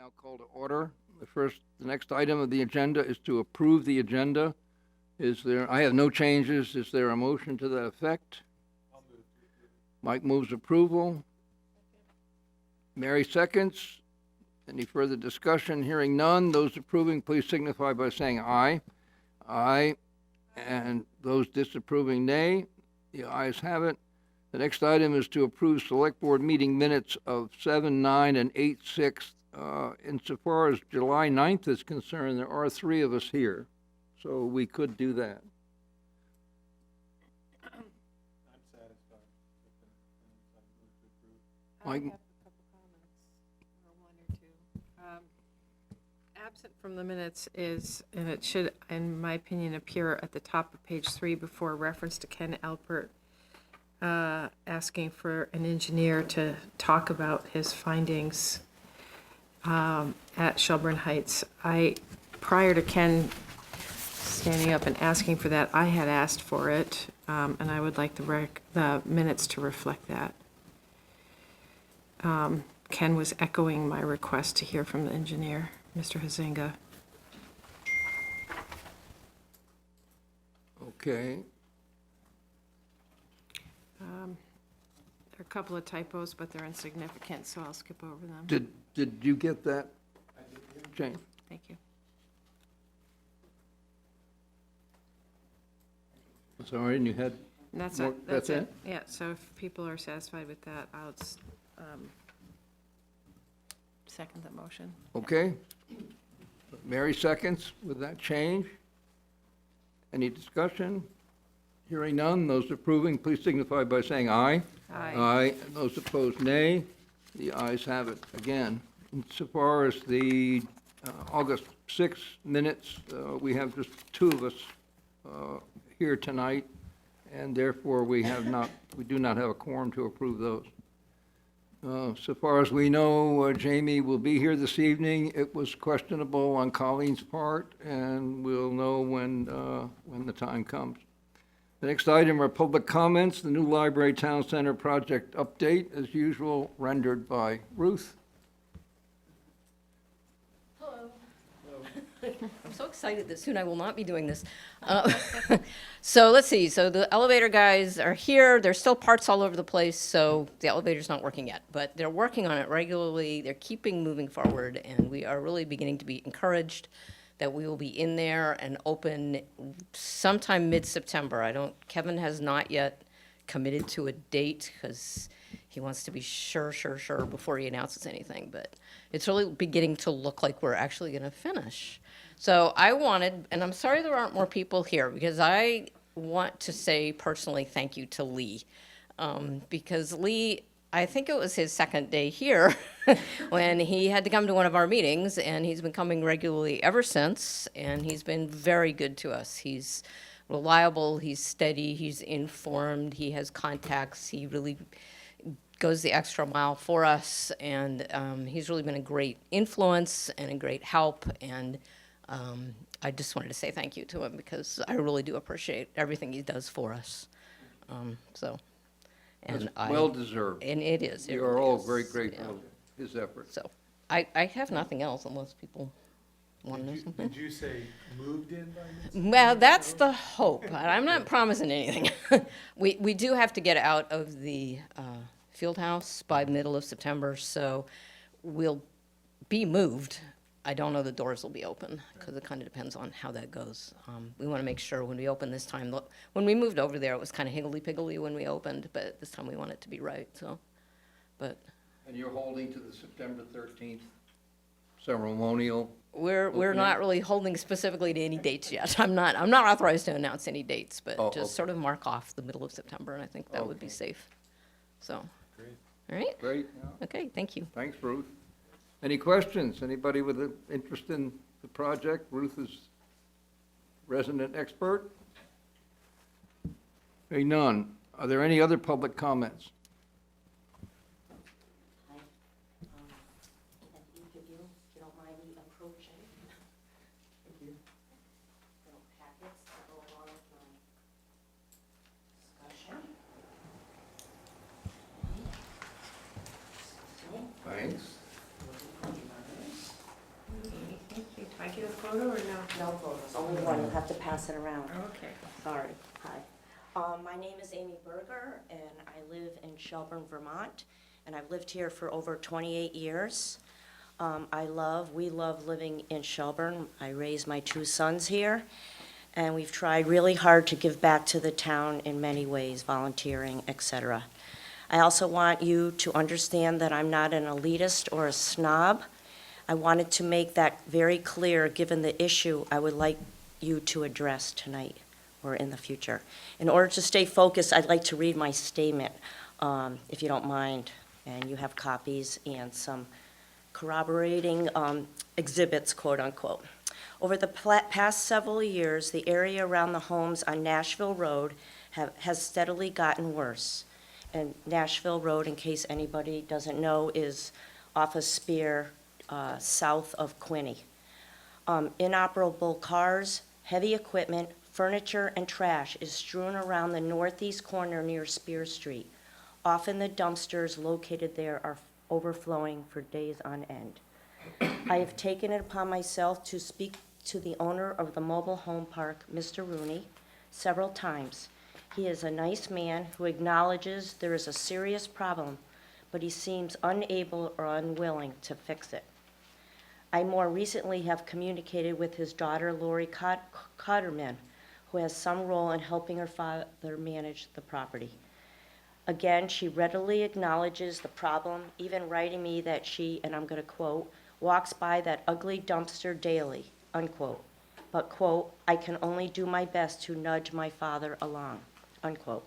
now call to order. The next item of the agenda is to approve the agenda. I have no changes. Is there a motion to that effect? I'll move. Mike moves approval. Mary seconds. Any further discussion? Hearing none. Those approving, please signify by saying aye. Aye. And those disapproving, nay. The ayes have it. The next item is to approve Select Board meeting minutes of 7/9 and 8/6. Insofar as July 9th is concerned, there are 3 of us here, so we could do that. I'm satisfied with the minutes. I move to approve. I Mike? have a couple comments, or 1 or 2. Absent from the minutes is, and it should, in my opinion, appear at the top of page 3 before reference to Ken Alpert asking for an engineer to talk about his findings at Shelburne Heights. Prior to Ken standing up and asking for that, I had asked for it, and I would like the minutes to reflect that. Ken was echoing my request to hear from the engineer, Mr. Huizenga. Okay. There are a couple of typos, but they're insignificant, so I'll skip over them. Did you get that, I did, yeah. Jane? Thank you. Sorry, and you had, And that's More- it. that's it? Yeah, so if people are satisfied with that, I'll second the motion. okay. Mary seconds with that change. Any discussion? Hearing none, those approving, please signify by saying aye. Aye. Aye. And those opposed, nay. The ayes have it again. Insofar as the August 6 minutes, we have just 2 of us here tonight, and therefore we do not have a quorum to approve those. So far as we know, Jamie will be here this evening. It was questionable on Colleen's part, and we'll know when the time comes. The next item are public comments, the new Library Town Center project update, as usual, rendered by Ruth. Hello. I'm so excited that soon I will not be doing this. So let's see. So the elevator guys are here. There's still parts all over the place, so the elevator's not working yet. But they're working on it regularly. They're keeping moving forward, and we are really beginning to be encouraged that we will be in there and open sometime mid-September. Kevin has not yet committed to a date because he wants to be sure before he announces anything. But it's really beginning to look like we're actually going to finish. So I wanted, and I'm sorry there aren't more people here, because I want to say personally thank you to Lee. Because Lee, I think it was his second day here when he had to come to one of our meetings, and he's been coming regularly ever since, and he's been very good to us. He's reliable, he's steady, he's informed, he has contacts, he really goes the extra mile for us, and he's really been a great influence and a great help, and I just wanted to say thank you to him because I really do appreciate everything he does for us. And Well deserved. And it is. We are all very grateful for his efforts. So I have nothing else unless people want to know something. Did you say moved in by next? Well, that's the hope. I'm not promising anything. We do have to get out of the field house by middle of September, so we'll be moved. I don't know the doors will be open because it kind of depends on how that goes. We want to make sure when we open this time, when we moved over there, it was kind of higgledy-piggledy when we opened, but this time we want it to be right, so, but. And you're holding to the September 13th ceremonial? We're not really holding specifically to any dates yet. I'm not authorized to announce any dates, but Oh, just okay. sort of mark off the middle of September, and I think that would be Okay. safe. So, Great. all right? Great. Okay, thank you. Thanks, Ruth. Any questions? Anybody with an interest in the project? Ruth is resident expert. Hearing none. Are there any other public comments? Each of you, if you don't mind me approaching. Thank you. Little packets to go along with my discussion. Okay. Thanks. Looking for you guys. I get a photo or no? No photos, only one, you'll have to pass it around. Okay. Sorry, hi. My name is Amy Berger, and I live in Shelburne, Vermont, and I've lived here for over 28 years. We love living in Shelburne. I raised my 2 sons here, and we've tried really hard to give back to the town in many ways, volunteering, etc. I also want you to understand that I'm not an elitist or a snob. I wanted to make that very clear, given the issue I would like you to address tonight or in the future. In order to stay focused, I'd like to read my statement, if you don't mind, and you have copies and some corroborating exhibits, quote unquote. Over the past several years, the area around the homes on Nashville Road has steadily gotten worse. And Nashville Road, in case anybody doesn't know, is off of Spear, south of Quinney. Inoperable cars, heavy equipment, furniture, and trash is strewn around the northeast corner near Spear Street. Often the dumpsters located there are overflowing for days on end. I have taken it upon myself to speak to the owner of the mobile home park, Mr. Rooney, several times. He is a nice man who acknowledges there is a serious problem, but he seems unable or unwilling to fix it. I more recently have communicated with his daughter, Lori Cotterman, who has some role in helping her father manage the property. Again, she readily acknowledges the problem, even writing me that she, and I'm going to quote, walks by that ugly dumpster daily, unquote. But, quote, I can only do my best to nudge my father along, unquote.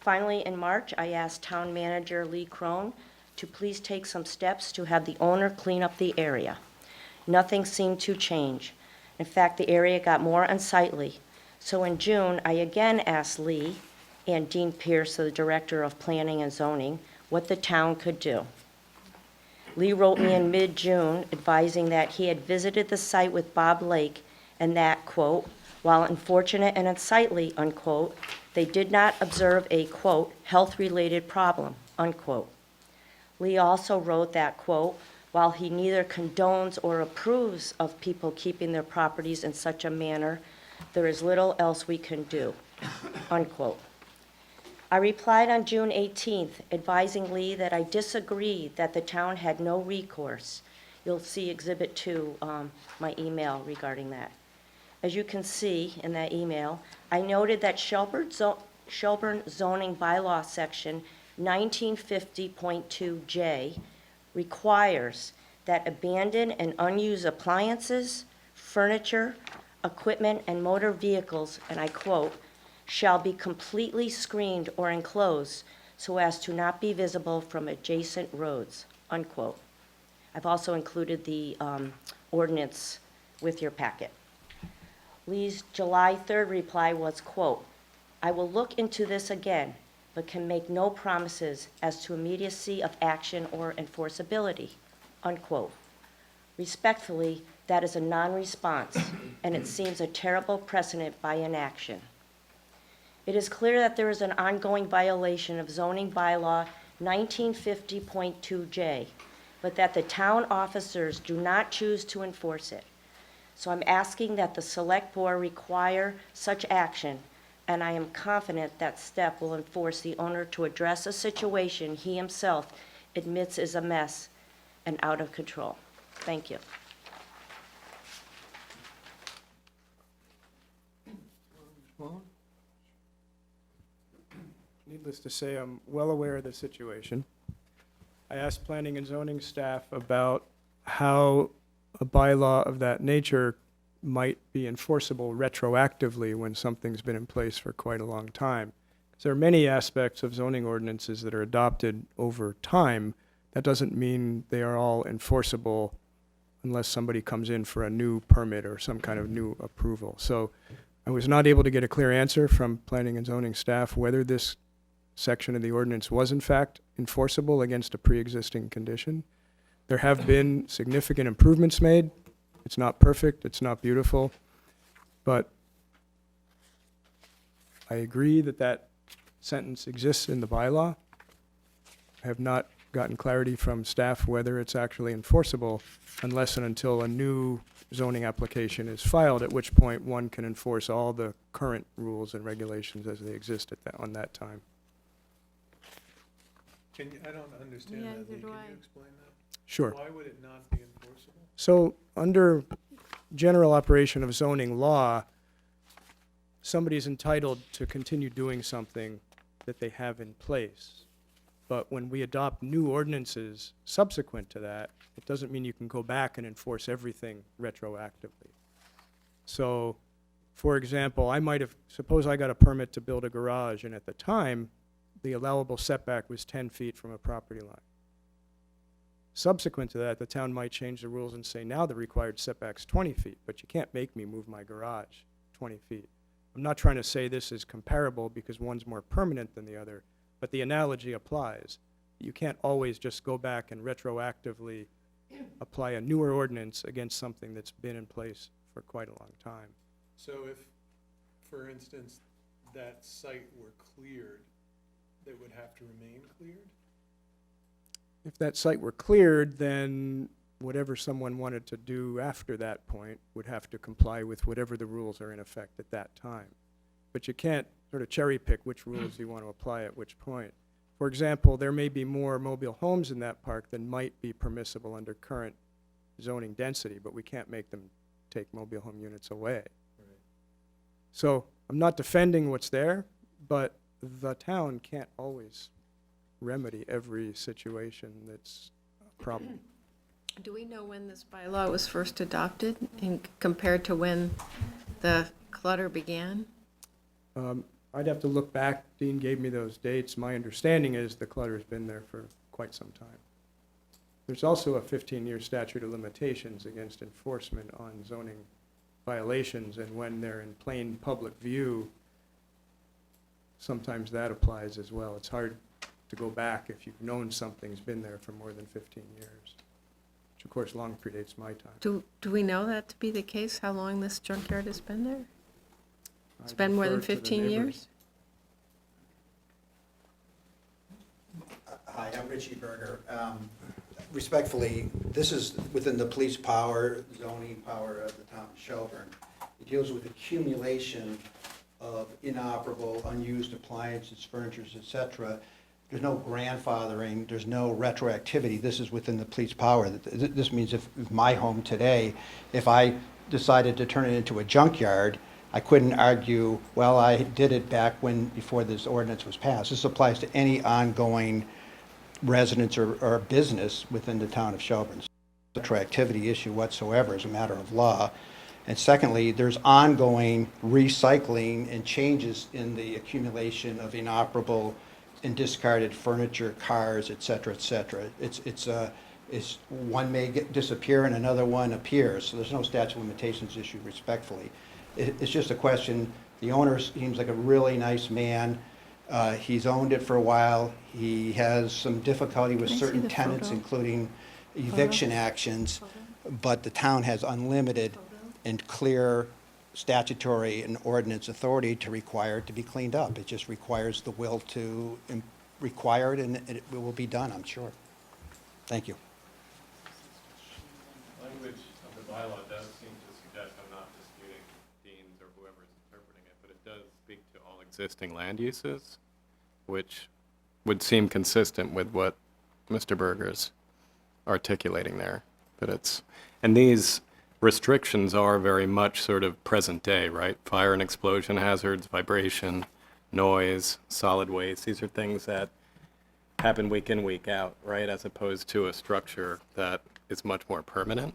Finally, in March, I asked Town Manager Lee Crone to please take some steps to have the owner clean up the area. Nothing seemed to change. In fact, the area got more unsightly. So in June, I again asked Lee and Dean Pierce, the Director of Planning and Zoning, what the town could do. Lee wrote me in mid-June advising that he had visited the site with Bob Lake and that, quote, while unfortunate and unsightly, unquote, they did not observe a, quote, health-related problem, unquote. Lee also wrote that, quote, while he neither condones or approves of people keeping their properties in such a manner, there is little else we can do, unquote. I replied on June 18th, advising Lee that I disagreed that the town had no recourse. You'll see Exhibit 2, my email regarding that. As you can see in that email, I noted that Shelburne zoning bylaw section 1950.2J requires that abandoned and unused appliances, furniture, equipment, and motor vehicles, and I quote, shall be completely screened or enclosed so as to not be visible from adjacent roads, unquote. I've also included the ordinance with your packet. Lee's July 3rd reply was, quote, I will look into this again, but can make no promises as to immediacy of action or enforceability, unquote. Respectfully, that is a non-response, and it seems a terrible precedent by inaction. It is clear that there is an ongoing violation of zoning bylaw 1950.2J, but that the town officers do not choose to enforce it. So I'm asking that the Select Board require such action, and I am confident that step will enforce the owner to address a situation he himself admits is a mess and out of control. Thank you. Needless to say, I'm well aware of the situation. I asked planning and zoning staff about how a bylaw of that nature might be enforceable retroactively when something's been in place for quite a long time. There are many aspects of zoning ordinances that are adopted over time. That doesn't mean they are all enforceable unless somebody comes in for a new permit or some kind of new approval. So I was not able to get a clear answer from planning and zoning staff whether this section of the ordinance was in fact enforceable against a pre-existing condition. There have been significant improvements made. It's not perfect, it's not beautiful, but I agree that that sentence exists in the bylaw. I have not gotten clarity from staff whether it's actually enforceable unless and until a new zoning application is filed, at which point one can enforce all the current rules and regulations as they exist on that time. I don't understand Yeah, that, neither Lee. do Can I. you explain that? Sure. Why would it not be enforceable? So under general operation of zoning law, somebody's entitled to continue doing something that they have in place. But when we adopt new ordinances subsequent to that, it doesn't mean you can go back and enforce everything retroactively. So, for example, suppose I got a permit to build a garage, and at the time, the allowable setback was 10 feet from a property line. Subsequent to that, the town might change the rules and say, now the required setback's 20 feet, but you can't make me move my garage 20 feet. I'm not trying to say this is comparable because one's more permanent than the other, but the analogy applies. You can't always just go back and retroactively apply a newer ordinance against something that's been in place for quite a long time. So if, for instance, that site were cleared, it would have to remain cleared? If that site were cleared, then whatever someone wanted to do after that point would have to comply with whatever the rules are in effect at that time. But you can't sort of cherry pick which rules you want to apply at which point. For example, there may be more mobile homes in that park than might be permissible under current zoning density, but we can't make them take mobile home units away. Right. So I'm not defending what's there, but the town can't always remedy every situation that's a problem. Do we know when this bylaw was first adopted compared to when the clutter began? I'd have to look back. Dean gave me those dates. My understanding is the clutter's been there for quite some time. There's also a 15-year statute of limitations against enforcement on zoning violations, and when they're in plain public view, sometimes that applies as well. It's hard to go back if you've known something's been there for more than 15 years, which of course long predates my time. Do we know that to be the case, how long this junkyard has been there? It's I been more than defer to the 15 neighbors. years? Hi, I'm Richie Berger. Respectfully, this is within the police power, zoning power of the town of Shelburne. It deals with accumulation of inoperable, unused appliances, furniture, et cetera. There's no grandfathering, there's no retroactivity. This is within the police power. This means if my home today, if I decided to turn it into a junkyard, I couldn't argue, well, I did it back before this ordinance was passed. This applies to any ongoing residence or business within the town of Shelburne. The retroactivity issue whatsoever is a matter of law. And secondly, there's ongoing recycling and changes in the accumulation of inoperable and discarded furniture, cars, et cetera, et cetera. It's one may disappear and another one appears, so there's no statute of limitations issue respectfully. It's just a question. The owner seems like a really nice man. He's owned it for a while. He has some difficulty with Can I see certain the tenants, photo? including eviction actions, but the town has unlimited and clear statutory and ordinance authority to require it to be cleaned up. It just requires the will to require it, and it will be done, I'm sure. Thank you. Language of the bylaw does seem to suggest, I'm not disputing Dean's or whoever's interpreting it, but it does speak to all existing land uses, which would seem consistent with what Mr. Berger's articulating there. And these restrictions are very much sort of present day, right? Fire and explosion hazards, vibration, noise, solid waste. These are things that happen week in, week out, right? As opposed to a structure that is much more permanent.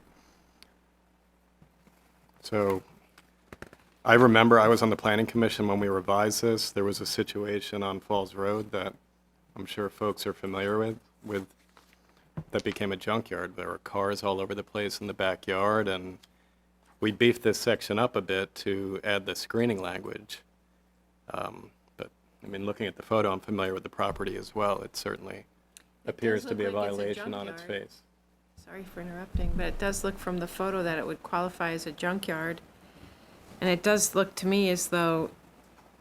So I remember I was on the planning commission when we revised this. There was a situation on Falls Road that I'm sure folks are familiar with that became a junkyard. There were cars all over the place in the backyard, and we beefed this section up a bit to add the screening language. But, I mean, looking at the photo, I'm familiar with the property as well. It certainly appears to look be a like it's a violation on its junkyard. face. Sorry for interrupting, but it does look from the photo that it would qualify as a junkyard. And it does look to me as though,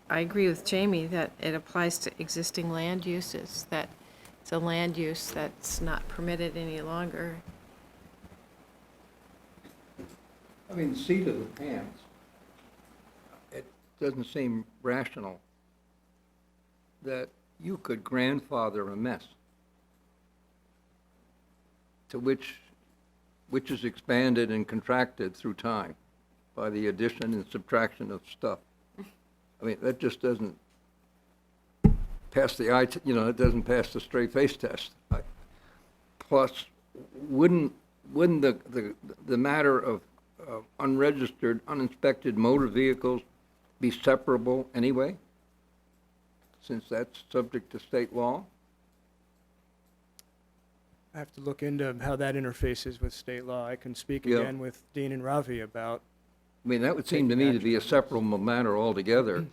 I agree with Jamie, that it applies to existing land uses, that it's a land use that's not permitted any longer. mean, the seat of the pants, it doesn't seem rational that you could grandfather a mess to which is expanded and contracted through time by the addition and subtraction of stuff. I mean, that just doesn't pass the eye, it doesn't pass the straight face test. Plus, wouldn't the matter of unregistered, uninspected motor vehicles be separable anyway, since that's subject to state law? I have to look into how that interfaces with state law. I can speak Yeah. again with Dean and Ravi about, I mean, that would seem to me to be a separable matter altogether.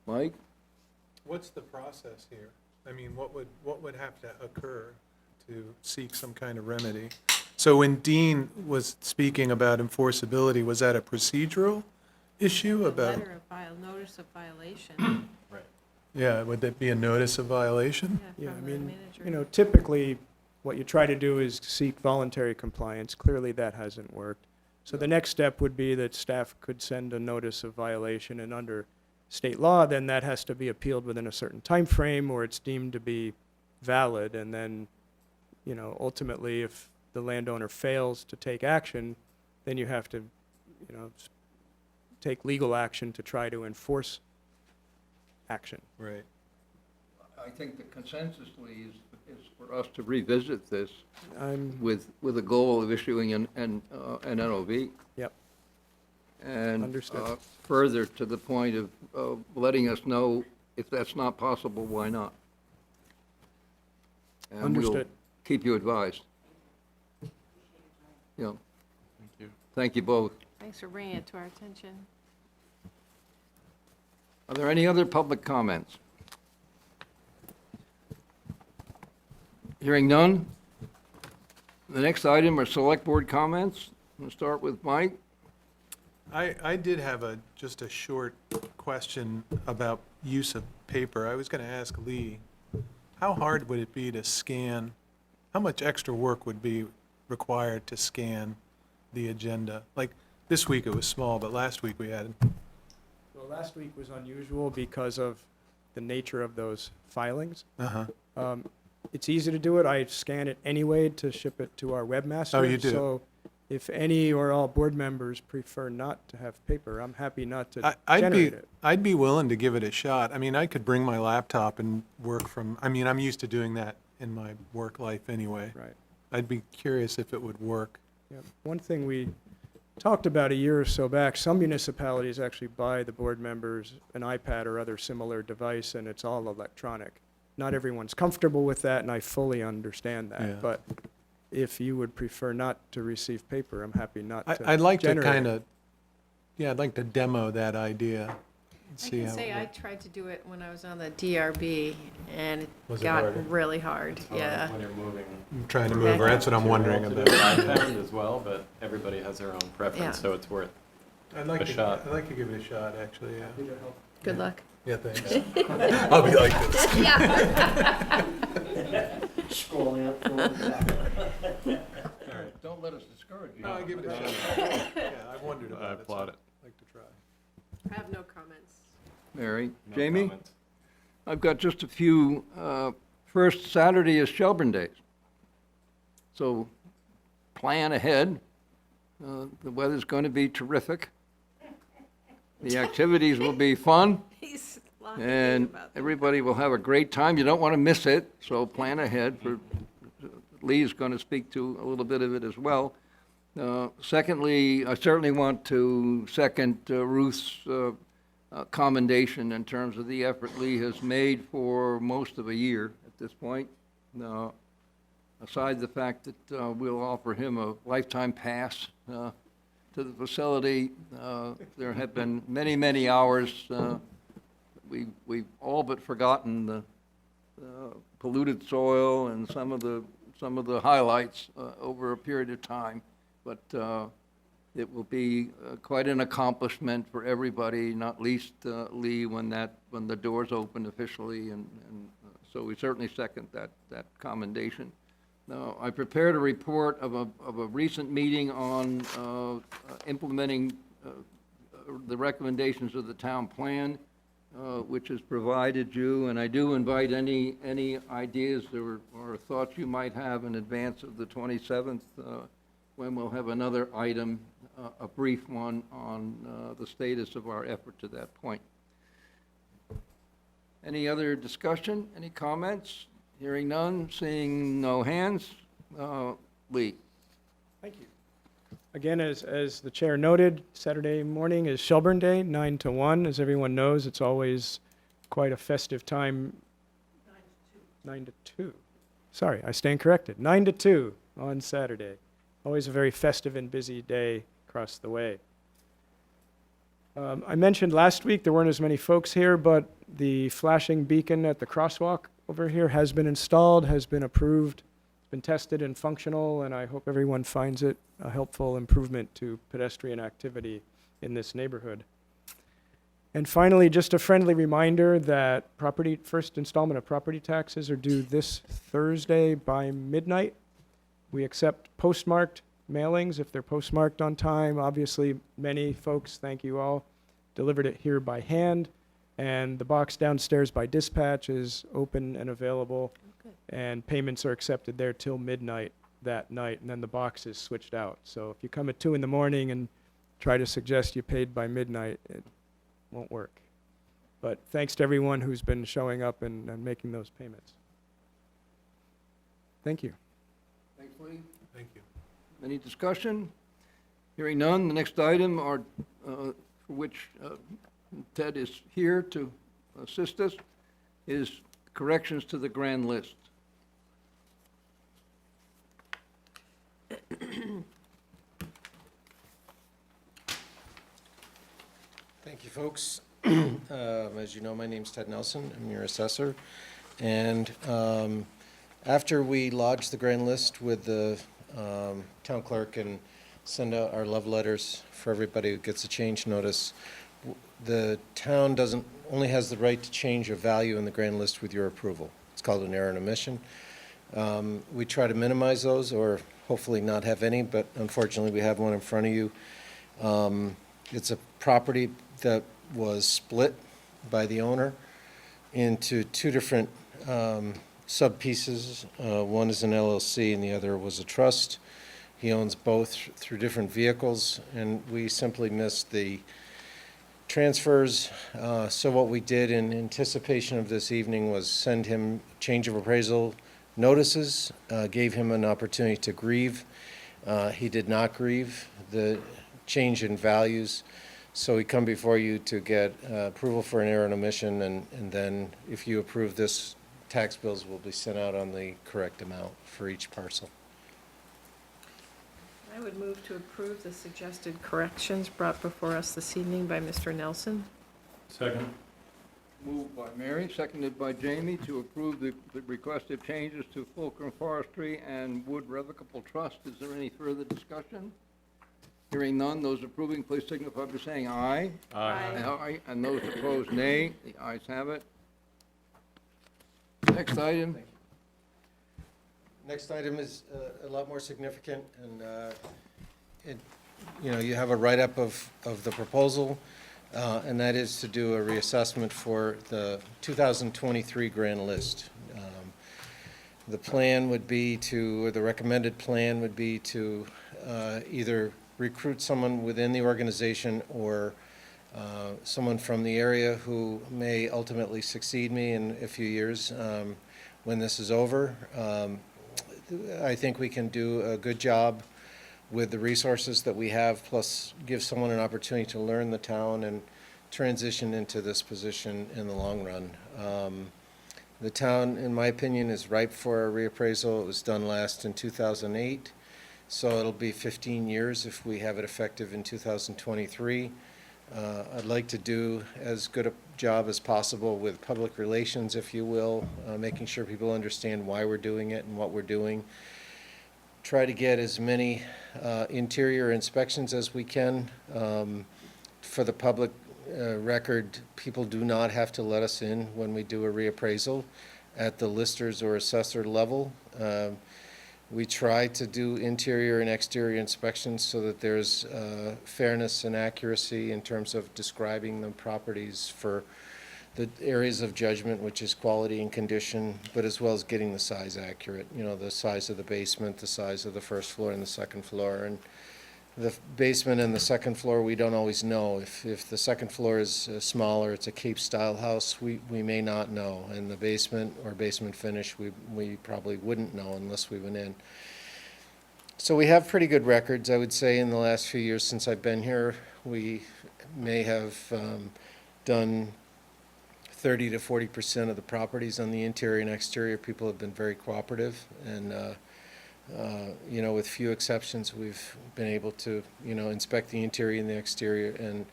Mike? What's the process here? I mean, what would have to occur to seek some kind of remedy? So when Dean was speaking about enforceability, was that a procedural issue about? Notice of violation. Yeah, would that be a notice of violation? yeah, I from the mean, manager. typically, what you try to do is seek voluntary compliance. Clearly, that hasn't worked. So the next step would be that staff could send a notice of violation, and under state law, then that has to be appealed within a certain time frame, or it's deemed to be valid, and then, ultimately, if the landowner fails to take action, then you have to, take legal action to try to enforce action. Right. I think the consensus, Lee, is for us to revisit this I'm, with a goal of issuing an NOV. Yep. And Understood. further to the point of letting us know if that's not possible, why not? And we'll Understood. keep you advised. Yeah. Thank you. Thank you both. Thanks for bringing it to our attention. Are there any other public comments? Hearing none. The next item are select board comments. We'll start with Mike. I did have just a short question about use of paper. I was going to ask Lee, how hard would it be to scan, how much extra work would be required to scan the agenda? Like, this week it was small, but last week we had, Well, last week was unusual because of the nature of those filings. It's easy to do it. I scan it anyway to ship it to our webmaster. Oh, you do? So if any or all board members prefer not to have paper, I'm happy not to I'd generate it. I'd be willing to give it a shot. I mean, I could bring my laptop and work from, I mean, I'm used to doing that in my work life anyway. Right. I'd be curious if it would work. Yeah. One thing we talked about a year or so back, some municipalities actually buy the board members an iPad or other similar device, and it's all electronic. Not everyone's comfortable with that, and I fully understand that. Yeah. But if you would prefer not to receive paper, I'm happy not to I'd like to generate it. kind of, yeah, I'd like to demo that idea. And I see can how it say I works. tried to do it when I was on the DRB, and it Was it got harder? really hard, yeah. When you're moving. I'm trying to move, or that's what I'm wondering To do about. it, I found as well, but everybody has their own Yeah. preference, so it's worth. I'd like a shot. I'd like to give it a shot, actually, yeah. Good luck. Yeah, thanks. I'll be like this. Scrolling up. All right. Don't let us discourage you. No, I'll give it a shot. Yeah, I've wondered I about it. so applaud it. I'd like to try. I have no comments. Mary. No Jamie? comments. I've got just a few. First Saturday is Shelburne Days. So plan ahead. The weather's going to be terrific. The activities will be fun, He's laughing and about that. everybody will have a great time. You don't want to miss it, so plan ahead. Lee's going to speak to a little bit of it as well. Secondly, I certainly want to second Ruth's commendation in terms of the effort Lee has made for most of a year at this point. Aside the fact that we'll offer him a lifetime pass to the facility, there have been many, many hours. We've all but forgotten the polluted soil and some of the highlights over a period of time. But it will be quite an accomplishment for everybody, not least Lee, when the doors open officially, and so we certainly second that commendation. I prepared a report of a recent meeting on implementing the recommendations of the town plan, which is provided you, and I do invite any ideas or thoughts you might have in advance of the 27th, when we'll have another item, a brief one, on the status of our effort to that point. Any other discussion, any comments? Hearing none, seeing no hands. Lee? Thank you. Again, as the chair noted, Saturday morning is Shelburne Day, 9 to 1. As everyone knows, it's always quite a festive time. 9 to 2. Sorry, I stand corrected. 9 to 2 on Saturday. Always a very festive and busy day across the way. I mentioned last week there weren't as many folks here, but the flashing beacon at the crosswalk over here has been installed, has been approved, been tested and functional, and I hope everyone finds it a helpful improvement to pedestrian activity in this neighborhood. And finally, just a friendly reminder that first installment of property taxes are due this Thursday by midnight. We accept postmarked mailings if they're postmarked on time. Obviously, many folks, thank you all, delivered it here by hand, and the box downstairs by dispatch is open and available. And payments are accepted there till midnight that night, and then the box is switched out. So if you come at 2 in the morning and try to suggest you paid by midnight, it won't work. But thanks to everyone who's been showing up and making those payments. Thank you. Thanks, Lee. Thank you. Any discussion? Hearing none, the next item are, for which Ted is here to assist us, is corrections to the grand list. Thank you, folks. As you know, my name's Ted Nelson. I'm your assessor. And after we lodge the grand list with the town clerk and send out our love letters for everybody who gets a change notice, the town only has the right to change a value in the grand list with your approval. It's called an error and omission. We try to minimize those, or hopefully not have any, but unfortunately we have one in front of you. It's a property that was split by the owner into 2 different sub-pieces. One is an LLC and the other was a trust. He owns both through different vehicles, and we simply missed the transfers. So what we did in anticipation of this evening was send him change of appraisal notices, gave him an opportunity to grieve. He did not grieve the change in values. So we come before you to get approval for an error and omission, and then if you approve this, tax bills will be sent out on the correct amount for each parcel. I would move to approve the suggested corrections brought before us this evening by Mr. Nelson. Second. Moved by Mary, seconded by Jamie, to approve the requested changes to Fulcrum Forestry and Wood Revocable Trust. Is there any further discussion? Hearing none, those approving, please signify by saying aye. Aye. Aye, and those opposed, nay. The ayes have it. Next item. Next item is a lot more significant, and you have a write-up of the proposal, and that is to do a reassessment for the 2023 grand list. The plan would be or the recommended plan would be to either recruit someone within the organization or someone from the area who may ultimately succeed me in a few years when this is over. I think we can do a good job with the resources that we have, plus give someone an opportunity to learn the town and transition into this position in the long run. The town, in my opinion, is ripe for a reappraisal. It was done last in 2008, so it'll be 15 years if we have it effective in 2023. I'd like to do as good a job as possible with public relations, if you will, making sure people understand why we're doing it and what we're doing. Try to get as many interior inspections as we can. For the public record, people do not have to let us in when we do a reappraisal at the listers or assessor level. We try to do interior and exterior inspections so that there's fairness and accuracy in terms of describing the properties for the areas of judgment, which is quality and condition, but as well as getting the size accurate. You know, the size of the basement, the size of the first floor and the second floor. And the basement and the second floor, we don't always know. If the second floor is smaller, it's a Cape-style house, we may not know. And the basement or basement finish, we probably wouldn't know unless we went in. So we have pretty good records, I would say, in the last few years since I've been here. We may have done 30 to 40% of the properties on the interior and exterior. People have been very cooperative, and you know, with few exceptions, we've been able to, you know, inspect the interior and the exterior. And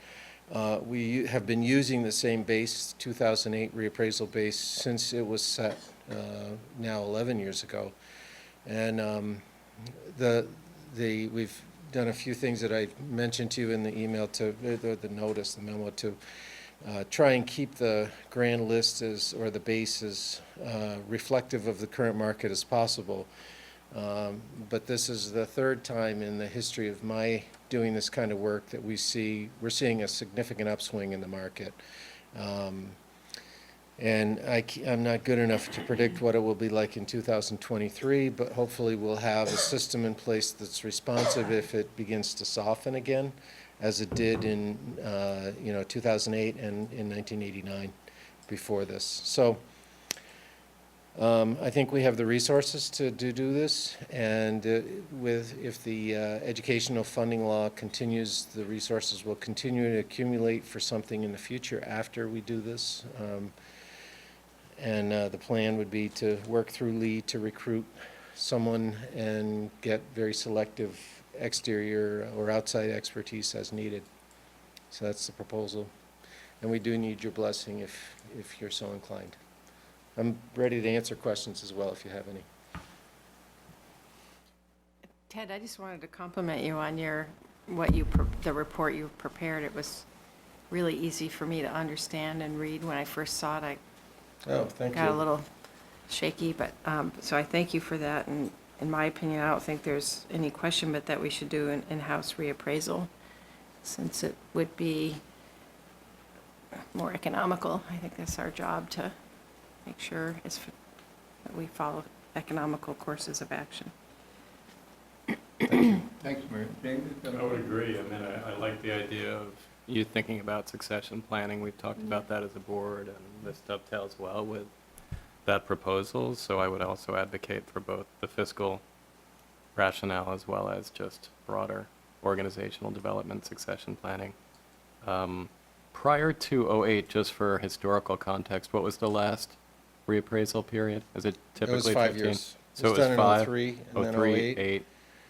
we have been using the same base, 2008 reappraisal base, since it was set now 11 years ago. And we've done a few things that I mentioned to you in the email, to the notice, the memo, to try and keep the grand list or the base as reflective of the current market as possible. But this is the third time in the history of my doing this kind of work that we're seeing a significant upswing in the market. And I'm not good enough to predict what it will be like in 2023, but hopefully we'll have a system in place that's responsive if it begins to soften again, as it did in 2008 and in 1989 before this. So I think we have the resources to do this, and if the educational funding law continues, the resources will continue to accumulate for something in the future after we do this. And the plan would be to work through Lee to recruit someone and get very selective exterior or outside expertise as needed. So that's the proposal. And we do need your blessing if you're so inclined. I'm ready to answer questions as well if you have any. Ted, I just wanted to compliment you on the report you prepared. It was really easy for me to understand and read. When I first saw it, I Thank got a you. little shaky, but, so I thank you for that. And in my opinion, I don't think there's any question but that we should do an in-house reappraisal, since it would be more economical. I think that's our job, to make sure that we follow economical courses of action. Thanks, Mary. James? I would agree. I mean, I like the idea of you thinking about succession planning. We've talked about that as a board, and this dovetails well with that proposal. So I would also advocate for both the fiscal rationale as well as just broader organizational development succession planning. Prior to 08, just for historical context, what was the last reappraisal period? Is it typically 15? It was 5 years. So It was it was done in 5, 03 and then 03, 08. 8.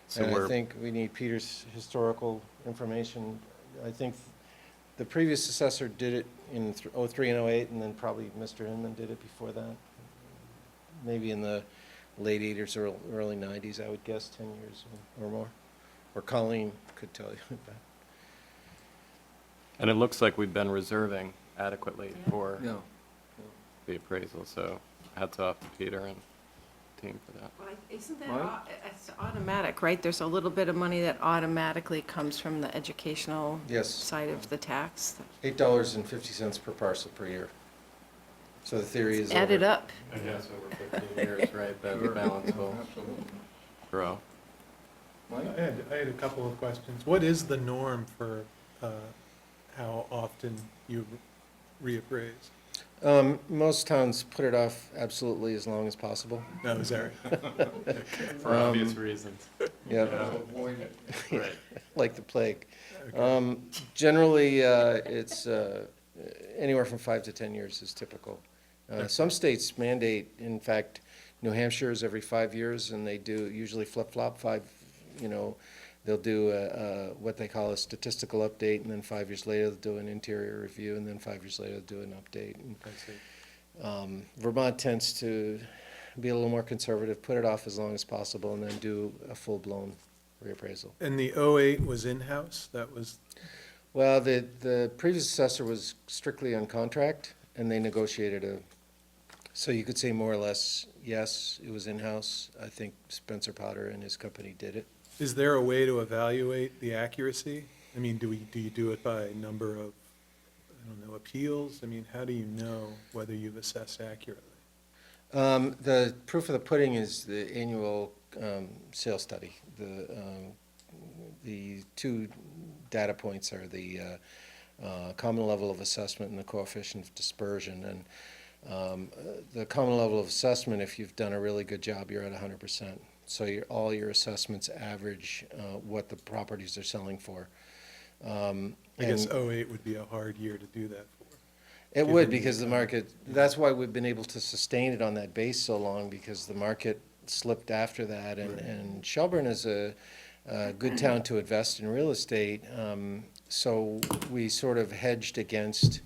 So And I we're, think we need Peter's historical information. I think the previous assessor did it in 03 and 08, and then probably Mr. Hinman did it before that. Maybe in the late 80s or early 90s, I would guess, 10 years or more. Or Colleen could tell you that. and it looks like we've been reserving adequately for Yeah. the appraisal, so hats off to Peter and team for that. Well, isn't that, Right. it's automatic, right? There's a little bit of money that automatically comes from the educational Yes. side of the tax. $8.50 per parcel per year. So the theory is Add it over. up. I guess over 15 years, right, that balance will Absolutely. grow. Mike? I had a couple of questions. What is the norm for how often you reappraise? Most towns put it off absolutely as long as possible. No, is that right? For obvious reasons. Yeah, Avoid it. Right. like the plague. Generally, it's anywhere from 5 to 10 years is typical. Some states mandate, in fact, New Hampshire is every 5 years, and they do usually flip-flop they'll do what they call a statistical update, and then 5 years later they'll do an interior review, and then 5 years later they'll do an update. And, Vermont tends to be a little more conservative, put it off as long as possible, and then do a full-blown reappraisal. And the 08 was in-house? That was, Well, the previous assessor was strictly on contract, and they negotiated So you could say more or less, yes, it was in-house. I think Spencer Potter and his company did it. Is there a way to evaluate the accuracy? I mean, do you do it by number of, I don't know, appeals? I mean, how do you know whether you've assessed accurately? The proof of the pudding is the annual sales study. The two data points are the common level of assessment and the coefficient of dispersion. And the common level of assessment, if you've done a really good job, you're at 100%. So all your assessments average what the properties are selling for. I guess '08 would be a hard year to do that for. It would, given the because the market, that's why we've been able to sustain it on that base so long, because the market slipped after that. And Shelburne is a good town to invest in real estate. So we sort of hedged against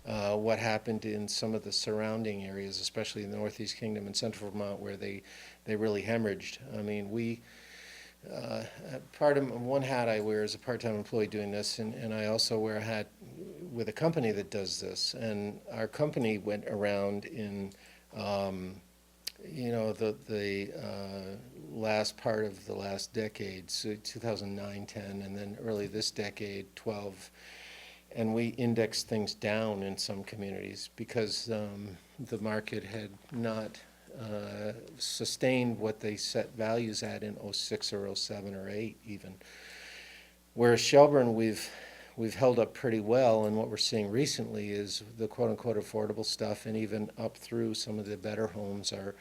what happened in some of the surrounding areas, especially in the Northeast Kingdom and Central Vermont, where they really hemorrhaged. I mean, part of one hat I wear as a part-time employee doing this, and I also wear a hat with a company that does this. And our company went around in, the last part of the last decade, so 2009, 10, and then early this decade, 12. And we indexed things down in some communities because the market had not sustained what they set values at in '06 or '07 or '08 even. Whereas Shelburne, we've held up pretty well, and what we're seeing recently is the quote-unquote affordable stuff, and even up through some of the better homes or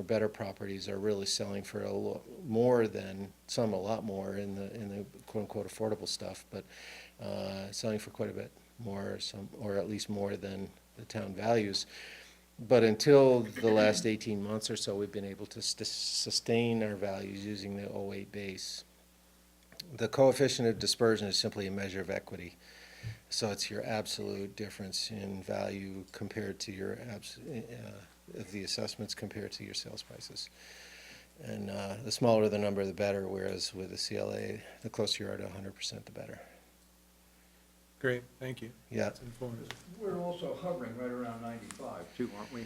better properties are really selling for a lot more in the quote-unquote affordable stuff, but selling for quite a bit more, or at least more than the town values. But until the last 18 months or so, we've been able to sustain our values using the '08 base. The coefficient of dispersion is simply a measure of equity. So it's your absolute difference in value compared to your of the assessments compared to your sales prices. And the smaller the number, the better, whereas with the CLA, the closer you are to 100%, the better. Great, thank you. Yeah. That's informative. We're also hovering right around 95 too, aren't we?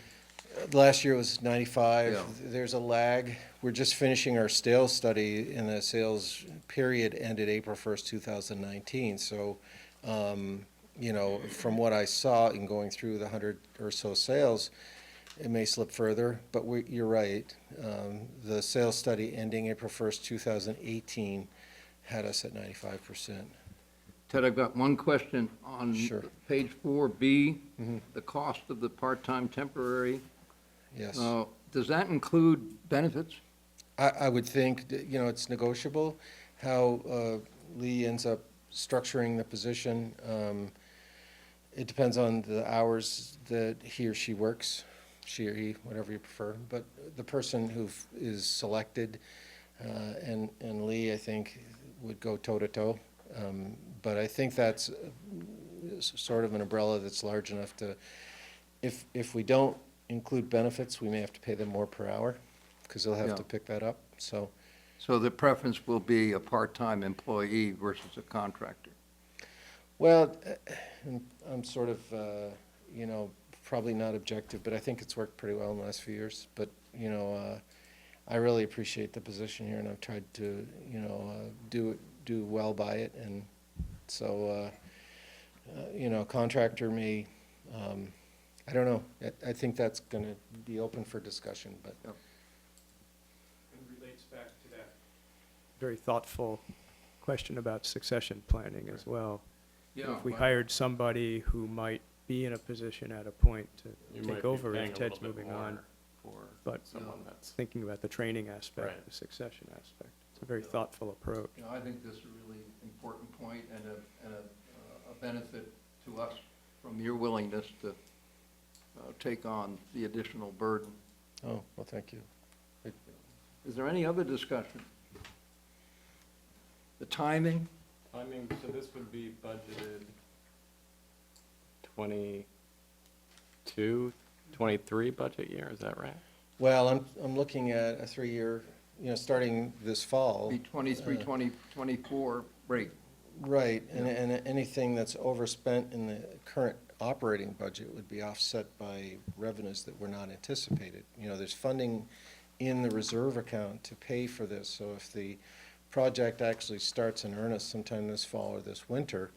Last year was 95. Yeah. There's a lag. We're just finishing our sales study, and the sales period ended April 1st, 2019. So, from what I saw in going through the 100 or so sales, it may slip further, but you're right. The sales study ending April 1st, 2018 had us at 95%. Ted, I've got one question on Sure. page 4B, Mhm. the cost of the part-time temporary. Yes. Does that include benefits? I would think, that, it's negotiable how Lee ends up structuring the position. It depends on the hours that he or she works, she or he, whatever you prefer. But the person who is selected, and Lee, I think, would go toe-to-toe. But I think that's sort of an umbrella that's large enough to, if we don't include benefits, we may have to pay them more per hour, because they'll have Yeah. to pick that up, so. So the preference will be a part-time employee versus a contractor. Well, I'm sort of, probably not objective, but I think it's worked pretty well in the last few years. But, I really appreciate the position here, and I've tried to, do well by it. And so, contractor may, I don't know. I think that's going to be open for discussion, but. Yep. It relates back to that very thoughtful question about succession planning as well. If we hired somebody who might be in a position at a point to take over if Ted's moving on, but someone that's, thinking about the training aspect, Right. the succession aspect. It's a very thoughtful approach. I think this is a really important point and a benefit to us from your willingness to take on the additional burden. Oh, well, thank you. Is there any other discussion? The timing? so this would be budgeted 22, 23 budget year, is that right? Well, I'm looking at a 3-year, starting this fall. Be 23, 24 rate. Right, and anything that's overspent in the current operating budget would be offset by revenues that were not anticipated. You know, there's funding in the reserve account to pay for this, so if the project actually starts in earnest sometime this fall or this winter,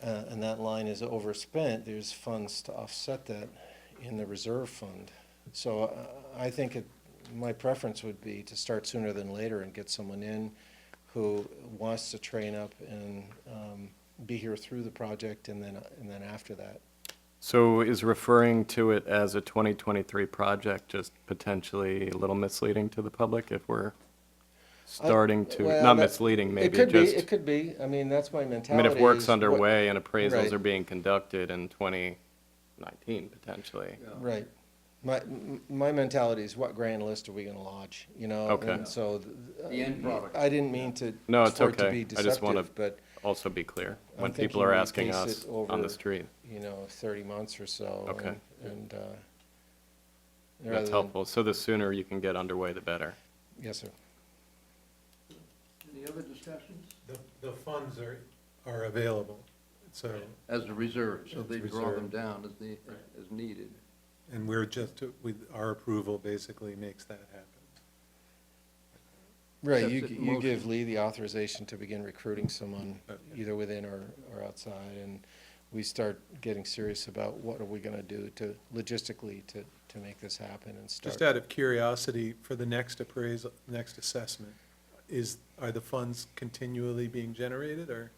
and that line is overspent, there's funds to offset that in the reserve fund. So I think my preference would be to start sooner than later and get someone in who wants to train up and be here through the project and then after that. So is referring to it as a 2023 project just potentially a little misleading to the public if we're starting to, well, not that- misleading, maybe It just, could be, I mean, that's my I mentality. mean, if work's is what- underway and appraisals Right. are being conducted in 2019 potentially. Right. My mentality is what grand list are we gonna lodge, you know? Okay. And so, The end product. I didn't mean to, No, it's for it to okay. be I just wanna- deceptive, but, Also be clear I'm when people thinking are we asking pace us it on the over, street. you know, 30 months or so. Okay. And, rather That's than- helpful. So the sooner you can get underway, the better. Yes, sir. Any other discussions? The funds are available, so, As a reserve, so As they draw them reserve. down as needed. and we're just, with our approval, basically makes that happen. Right, Sets you, it in you give motion. Lee the authorization to begin recruiting someone, Okay. either within or outside, and we start getting serious about what are we gonna do to, logistically, to make this happen and start. Just out of curiosity, for the next appraisal, next assessment, are the funds continually being generated, or?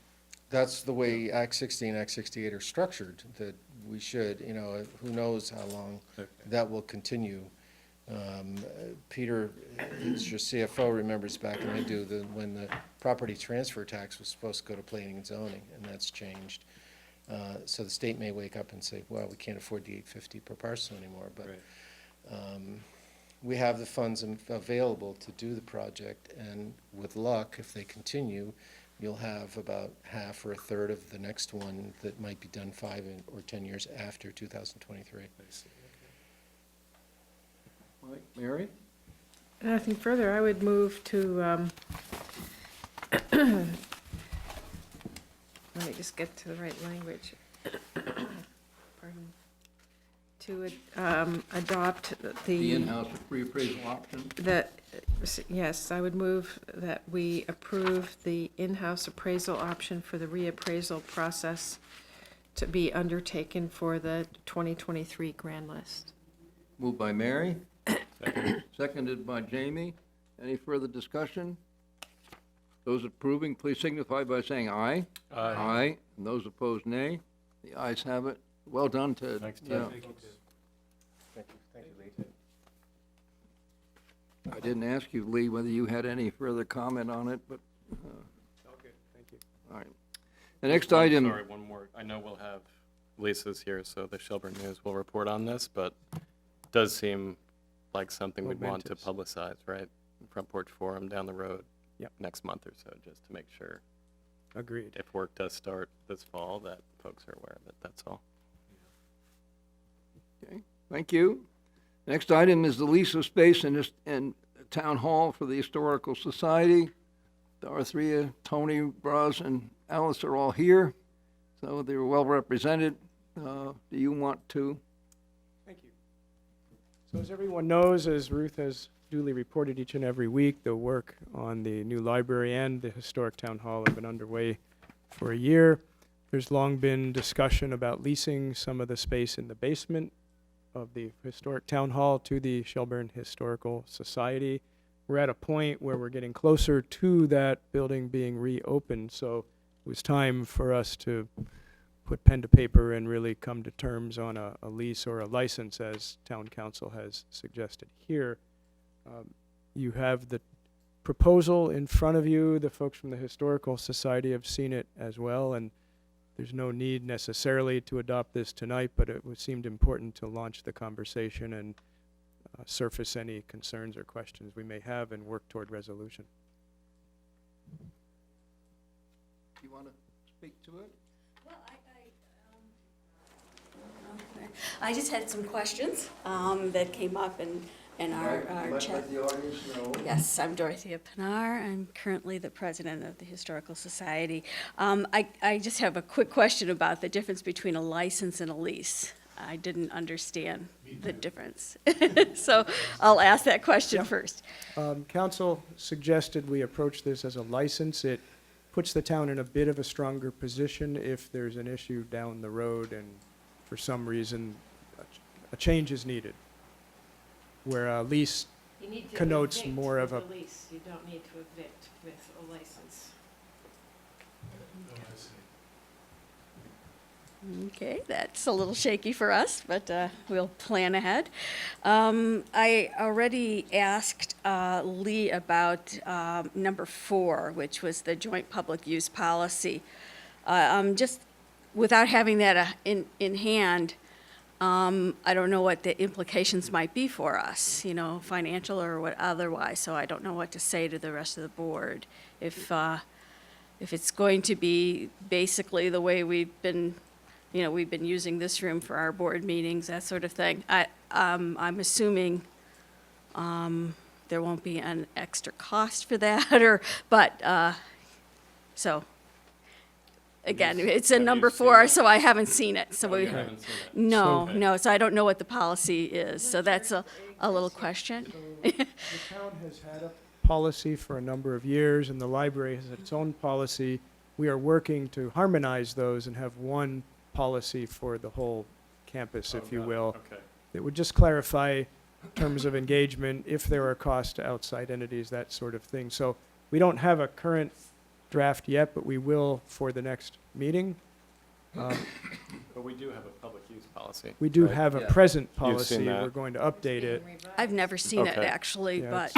That's the way Act 60 and Act 68 are structured, that we should, you know, who knows how long Okay. that will continue. Peter, as your CFO, remembers back, and I do, when the property transfer tax was supposed to go to planning and zoning, and that's changed. So the state may wake up and say, well, we can't afford the $850 per parcel anymore, but Right. we have the funds available to do the project, and with luck, if they continue, you'll have about half or a third of the next one that might be done 5 or 10 years after 2023. I see, okay. Right, Mary? Nothing further, I would move to, let me just get to the right language. Pardon. To adopt The in-house reappraisal option? yes, I would move that we approve the in-house appraisal option for the reappraisal process to be undertaken for the 2023 grand list. Moved by Mary, seconded by Jamie. Any further discussion? Those approving, please signify by saying aye. Aye. And those opposed, nay. The ayes have it. Well done, Ted. Thanks, Ted. Yeah. Thank you, Ted. Thank you, Lee. I didn't ask you, Lee, whether you had any further comment on it, but, Okay, thank you. all right. The next item. Sorry, one more. I know we'll have Lisa's here, so the Shelburne News will report on this, but it does seem like something we'd want to Momentous. publicize, right? Front Porch Forum down the road. Yep. Next month or so, just to make sure Agreed. if work does start this fall, that folks are aware of it, that's all. Okay, thank you. Next item is the lease of space in Town Hall for the Historical Society. Dorothea, Tony, Braz, and Alice are all here, so they were well represented. Do you want to? Thank you. So as everyone knows, as Ruth has duly reported each and every week, the work on the new library and the historic town hall have been underway for a year. There's long been discussion about leasing some of the space in the basement of the historic town hall to the Shelburne Historical Society. We're at a point where we're getting closer to that building being reopened, so it was time for us to put pen to paper and really come to terms on a lease or a license, as town council has suggested here. You have the proposal in front of you. The folks from the Historical Society have seen it as well, and there's no need necessarily to adopt this tonight, but it seemed important to launch the conversation and surface any concerns or questions we may have and work toward resolution. Do you want to speak to it? Well, I just had some questions that came up, and And our chat. Let the audience know. Yes, I'm Dorothea Pinar. I'm currently the president of the Historical Society. I just have a quick question about the difference between a license and a lease. I didn't understand the difference. So I'll ask that question first. Council suggested we approach this as a license. It puts the town in a bit of a stronger position if there's an issue down the road and for some reason a change is needed. Where a lease You need to connotes evict more of with a- lease. You don't need to evict with a license. Okay, that's a little shaky for us, but we'll plan ahead. I already asked Lee about number 4, which was the joint public use policy. Just without having that in hand, I don't know what the implications might be for us, you know, financial or what otherwise, so I don't know what to say to the rest of the board. If it's going to be basically the way we've been using this room for our board meetings, that sort of thing, I'm assuming there won't be an extra cost for that, so. Again, it's a Have you number seen 4, it? so I haven't seen it, so we. You haven't seen it? No, Okay. no, so I don't know what the policy is, so that's a little question. The town has had a policy for a number of years, and the library has its own policy. We are working to harmonize those and have one policy for the whole campus, if you got it. will. Okay. It would just clarify terms of engagement, if there are costs to outside entities, that sort of thing. So we don't have a current draft yet, but we will for the next meeting. But we do have a public use policy. We do right? have a Yeah. present You've seen policy. that. We're going to update it. I've never seen it, Okay. actually, Yeah, but,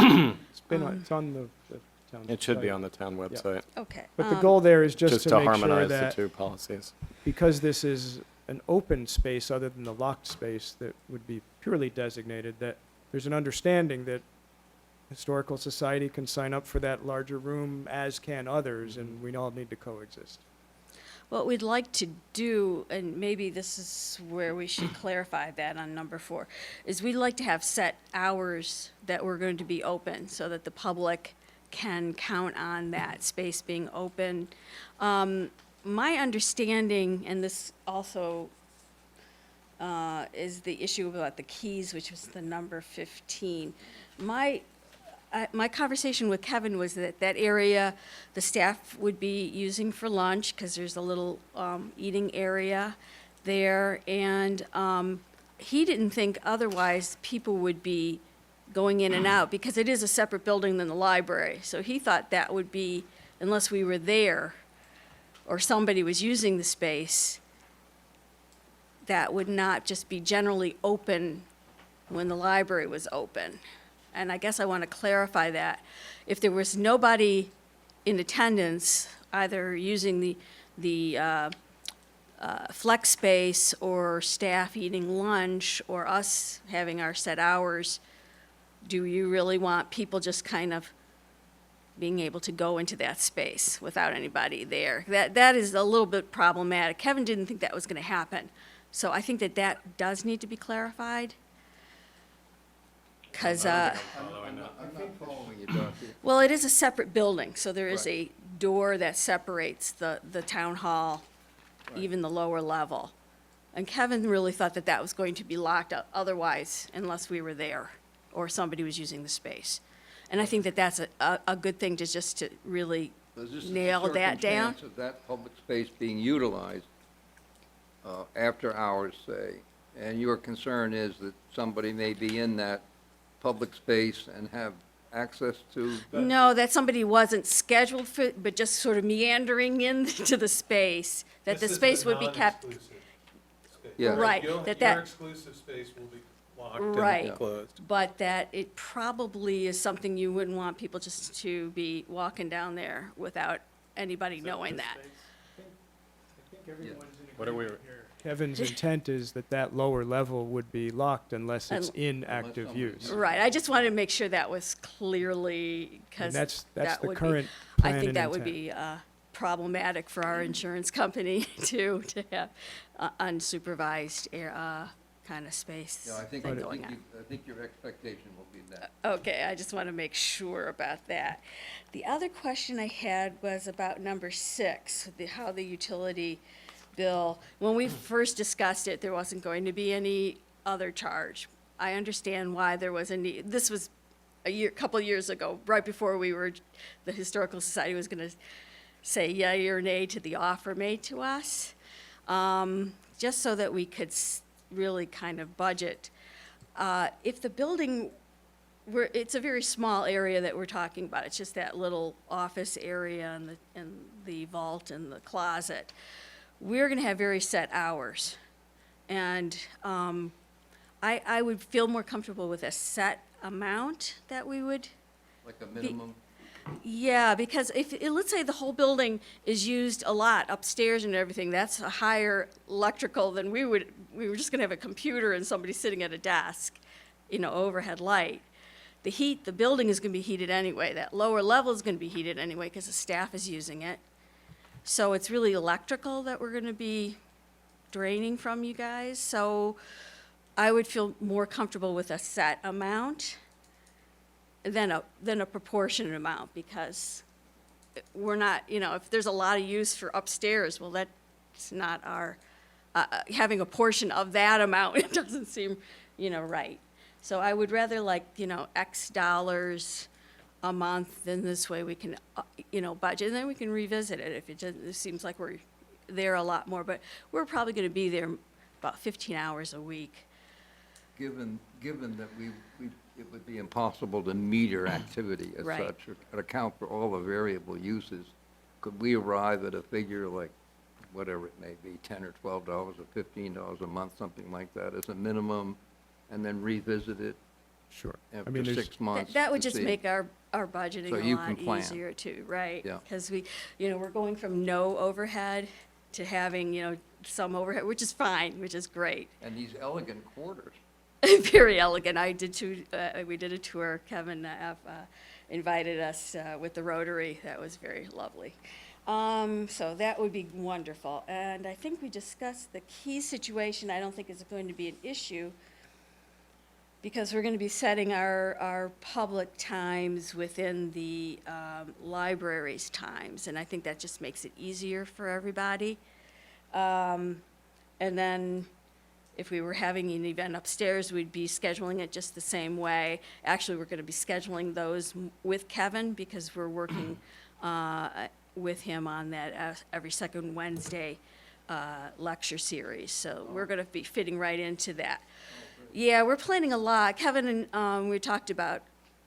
It's been, it's on the town. It should be site. on the town website, okay. But the goal there is just just to to make sure harmonize the that, two policies. because this is an open space other than the locked space that would be purely designated, that there's an understanding that Historical Society can sign up for that larger room, as can others, and we all need to coexist. What we'd like to do, and maybe this is where we should clarify that on number 4, is we'd like to have set hours that we're going to be open so that the public can count on that space being open. My understanding, and this also is the issue about the keys, which was the number 15. My conversation with Kevin was that that area, the staff would be using for lunch, because there's a little eating area there, and he didn't think otherwise people would be going in and out, because it is a separate building than the library. So he thought that would be, unless we were there, or somebody was using the space, that would not just be generally open when the library was open. And I guess I want to clarify that. If there was nobody in attendance, either using the flex space or staff eating lunch or us having our set hours, do you really want people just kind of being able to go into that space without anybody there? That is a little bit problematic. Kevin didn't think that was going to happen. So I think that does need to be clarified. Because, I'm not following you, Dorothy. well, it is a separate building, so there is a door that separates the town hall, even the lower level. And Kevin really thought that was going to be locked up otherwise, unless we were there or somebody was using the space. And I think that that's a good thing to just to really So this is the nail that down. circumstance of that public space being utilized after hours, say, and your concern is that somebody may be in that public space and have access to, No, that somebody wasn't scheduled for, but just sort of meandering into the space, that the space would be kept. yeah. Right, Your that- exclusive space will be locked Right. and closed. But that it probably is something you wouldn't want people just to be walking down there without anybody knowing that. What are we, Kevin's intent is that lower level would be locked unless it's Un- in active use. Right, I just wanted to make sure that was clearly, And because that's that the would be, current I plan think and that would intent. be problematic for our insurance company to have unsupervised kind of space Yeah, I think, thing going on. I think your expectation will be that. Okay, I just want to make sure about that. The other question I had was about number 6, how the utility bill, when we first discussed it, there wasn't going to be any other charge. I understand why there was a need. This was couple years ago, right before the Historical Society was going to say yea or nay to the offer made to us, just so that we could really kind of budget. If the building it's a very small area that we're talking about. It's just that little office area and the vault and the closet. We're going to have very set hours. And I would feel more comfortable with a set amount that we would. Like a minimum? Yeah, because let's say the whole building is used a lot upstairs and everything, that's a higher electrical than we were just gonna have a computer and somebody sitting at a desk, overhead light. The building is gonna be heated anyway. That lower level is gonna be heated anyway because the staff is using it. So it's really electrical that we're gonna be draining from you guys. So I would feel more comfortable with a set amount than a proportionate amount, because we're not, if there's a lot of use for upstairs, well, that's not our, having a portion of that amount, it doesn't seem, right. So I would rather X dollars a month, then this way we can, budget, and then we can revisit it if it seems like we're there a lot more, but we're probably gonna be there about 15 hours a week. Given that it would be impossible to meter activity as Right. such, or account for all the variable uses, could we arrive at a figure like, whatever it may be, $10 or $12 or $15 a month, something like that, as a minimum, and then revisit it Sure. after there's- 6 months? That would to just see? make our budgeting So a you lot can plan. easier too, right? Yeah. Because we're going from no overhead to having, some overhead, which is fine, which is great. And these elegant quarters. Very elegant. We did a tour. Kevin invited us with the Rotary. That was very lovely. So that would be wonderful. And I think we discussed the key situation. I don't think it's going to be an issue, because we're going to be setting our public times within the library's times. And I think that just makes it easier for everybody. And then if we were having an event upstairs, we'd be scheduling it just the same way. Actually, we're going to be scheduling those with Kevin, because we're working with him on that every second Wednesday lecture series. So we're going to be fitting right into that. Yeah, we're planning a lot. Kevin and we talked about,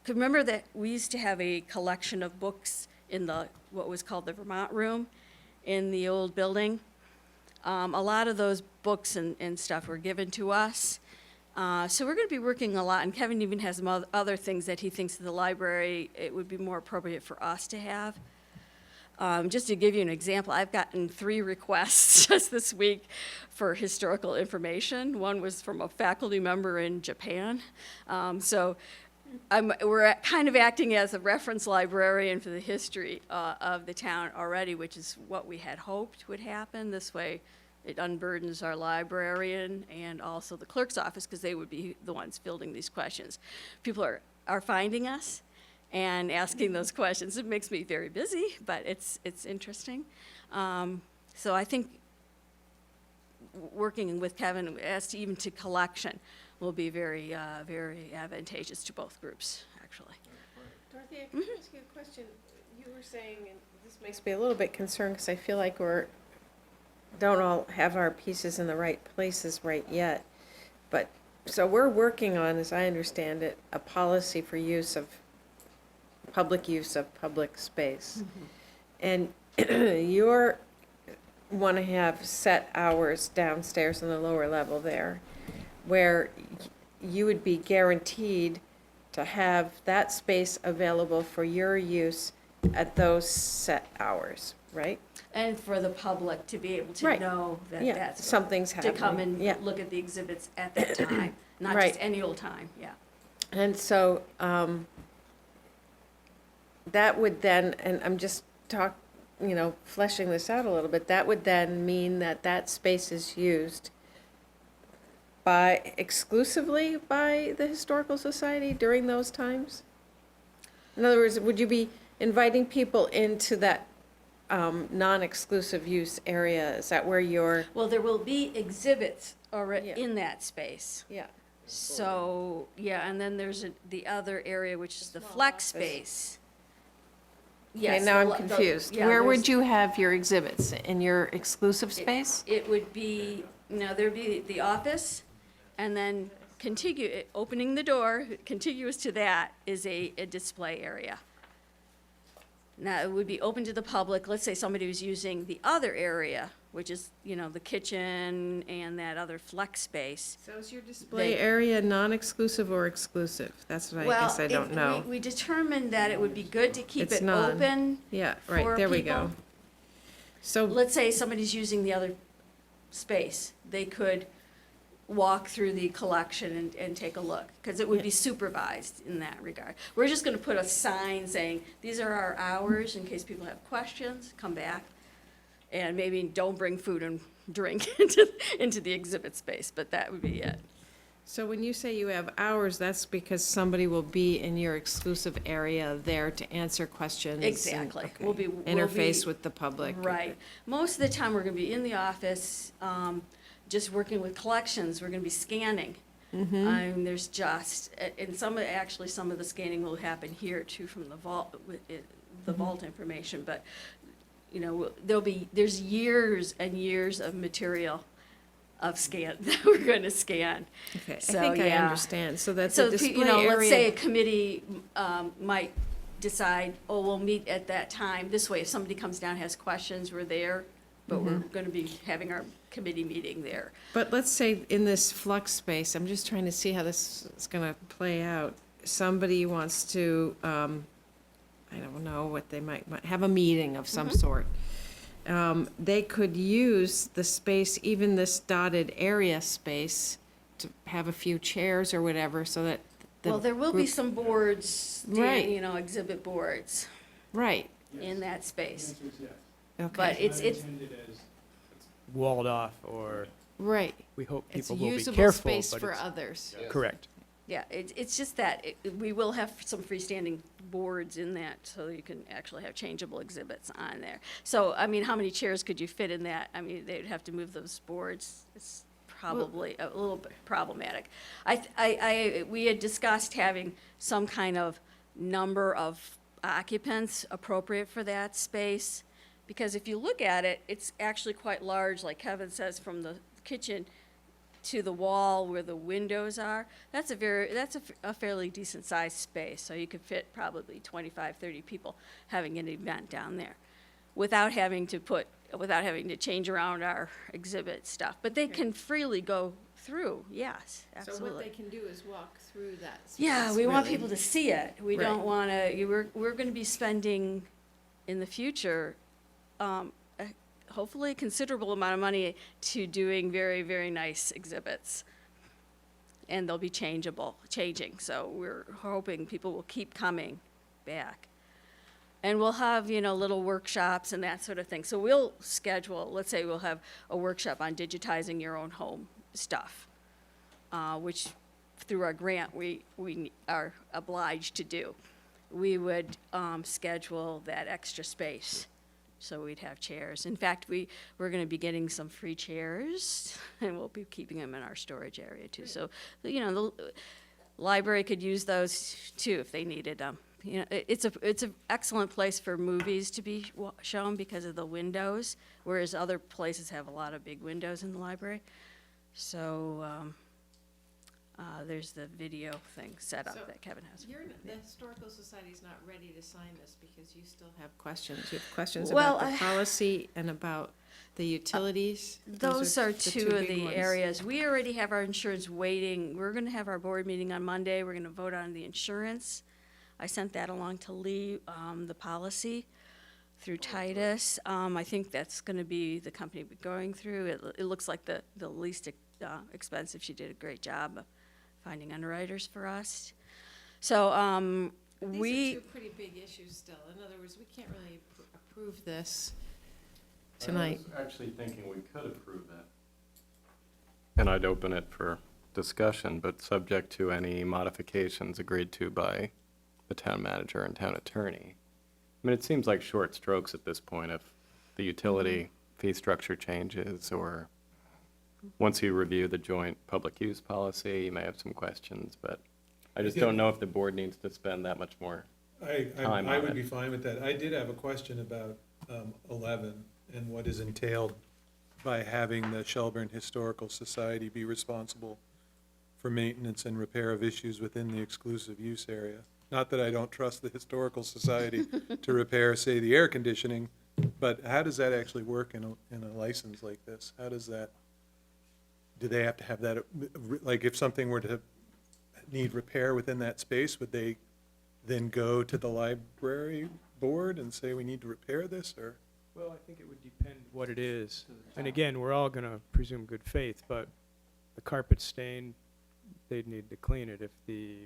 remember that we used to have a collection of books in what was called the Vermont Room in the old building. A lot of those books and stuff were given to us. So we're going to be working a lot, and Kevin even has some other things that he thinks the library, it would be more appropriate for us to have. Just to give you an example, I've gotten 3 requests just this week for historical information. One was from a faculty member in Japan. So we're kind of acting as a reference librarian for the history of the town already, which is what we had hoped would happen. This way, it unburdens our librarian and also the clerk's office, because they would be the ones fielding these questions. People are finding us and asking those questions. It makes me very busy, but it's interesting. So I think working with Kevin as to even to collection will be very, very advantageous to both groups, actually. Dorothy, I can ask you a question. You were saying, and this makes me a little bit concerned, because I feel like don't all have our pieces in the right places right yet. But, so we're working on, as I understand it, a policy for public use of public space. And you want to have set hours downstairs on the lower level there, where you would be guaranteed to have that space available for your use at those set hours, right? And for the public to be able to Right. know that Yeah, that's something's to happening. come and Yeah. look at the exhibits at that time, not Right. just any old time, yeah. And so, that would then, and I'm just fleshing this out a little bit, that would then mean that space is used exclusively by the Historical Society during those times? In other words, would you be inviting people into that non-exclusive use area? Is that where you're, Well, there will be exhibits already Yeah. in that space. yeah, So, yeah, and then there's the other area, which is the flex space. okay, Yes, now the I'm lo- the- confused. yeah, Where would there's- you have your exhibits? In your exclusive space? It would be, there'd be the office, and then opening the door, contiguous to that is a display area. Now, it would be open to the public. Let's say somebody was using the other area, which is, the kitchen and that other flex space. So is your display area non-exclusive or exclusive? That's what I guess I don't know. We determined that it would be good to keep It's it non. open. Yeah, right, for there we go. people. So, Let's say somebody's using the other space. They could walk through the collection and take a look, because it would be supervised in that regard. We're just gonna put a sign saying, these are our hours, in case people have questions, come back. And maybe don't bring food and drink into the exhibit space, but that would be it. so when you say you have hours, that's because somebody will be in your exclusive area there to answer questions? and- Exactly. okay. We'll be- Interface with the public. Right. Most of the time, we're gonna be in the office, just working with collections, we're gonna be scanning. There's and some of the scanning will happen here too from the vault, the vault information, but, there's years and years of material of scan, that we're gonna scan. Okay, I So, think I yeah. understand. So that So, the display let's say a area, committee might decide, oh, we'll meet at that time. This way, if somebody comes down, has questions, we're there, but we're gonna be having our committee meeting there. but let's say in this flux space, I'm just trying to see how this is gonna play out. Somebody wants to, I don't know, what they might have a meeting of some sort. They could use the space, even this dotted area space, to have a few chairs or whatever, so that the Well, there will be group- some boards, Right. exhibit boards Right, in that space. okay, But it's, Walled off, or right. we hope It's people will be usable careful, space but for it's others. correct. yeah, it's just that, we will have some freestanding boards in that, so you can actually have changeable exhibits on there. So, how many chairs could you fit in that? They'd have to move those boards. It's probably a little bit problematic. We had discussed having some kind of number of occupants appropriate for that space, because if you look at it, it's actually quite large, like Kevin says, from the kitchen to the wall where the windows are. That's a fairly decent sized space, so you could fit probably 25, 30 people having an event down there without having to change around our exhibit stuff. But they can freely go through, yes, So what absolutely. they can do is walk through that space. Yeah, we want really. people to see it. We Right. don't want to, we're going to be spending in the future, hopefully a considerable amount of money to doing very, very nice exhibits. And they'll be changing. So we're hoping people will keep coming back. And we'll have, little workshops and that sort of thing. So we'll schedule, let's say we'll have a workshop on digitizing your own home stuff, which through our grant, we are obliged to do. We would schedule that extra space, so we'd have chairs. In fact, we're going to be getting some free chairs, and we'll be keeping them in our storage area too. So, the library could use those too if they needed them. It's an excellent place for movies to be shown because of the windows, whereas other places have a lot of big windows in the library. So, there's the video thing set up So that Kevin has. The Historical Society's not ready to sign this because you still have questions. You have questions Well, about the policy and about the utilities? Those are the two of big the ones. areas. We already have our insurance waiting. We're gonna have our board meeting on Monday. We're gonna vote on the insurance. I sent that along to Lee, the policy through Titus. I think that's gonna be the company we're going through. It looks like the least expensive. She did a great job of finding underwriters for us. So, But we. These are two pretty big issues still. In other words, we can't really approve this tonight. I was actually thinking we could approve that. And I'd open it for discussion, but subject to any modifications agreed to by the town manager and town attorney. I mean, it seems like short strokes at this point if the utility fee structure changes, or once you review the joint public use policy, you may have some questions, but I just don't know if the board needs to spend that much more time I on would it. be fine with that. I did have a question about 11 and what is entailed by having the Shelburne Historical Society be responsible for maintenance and repair of issues within the exclusive use area. Not that I don't trust the Historical Society to repair, say, the air conditioning, but how does that actually work in a license like this? How does that, do they have to have that, like if something were to need repair within that space, would they then go to the library board and say, we need to repair this, or? Well, I think it would depend what it is. And again, we're all gonna presume good faith, but the carpet's stained, they'd need to clean it. If the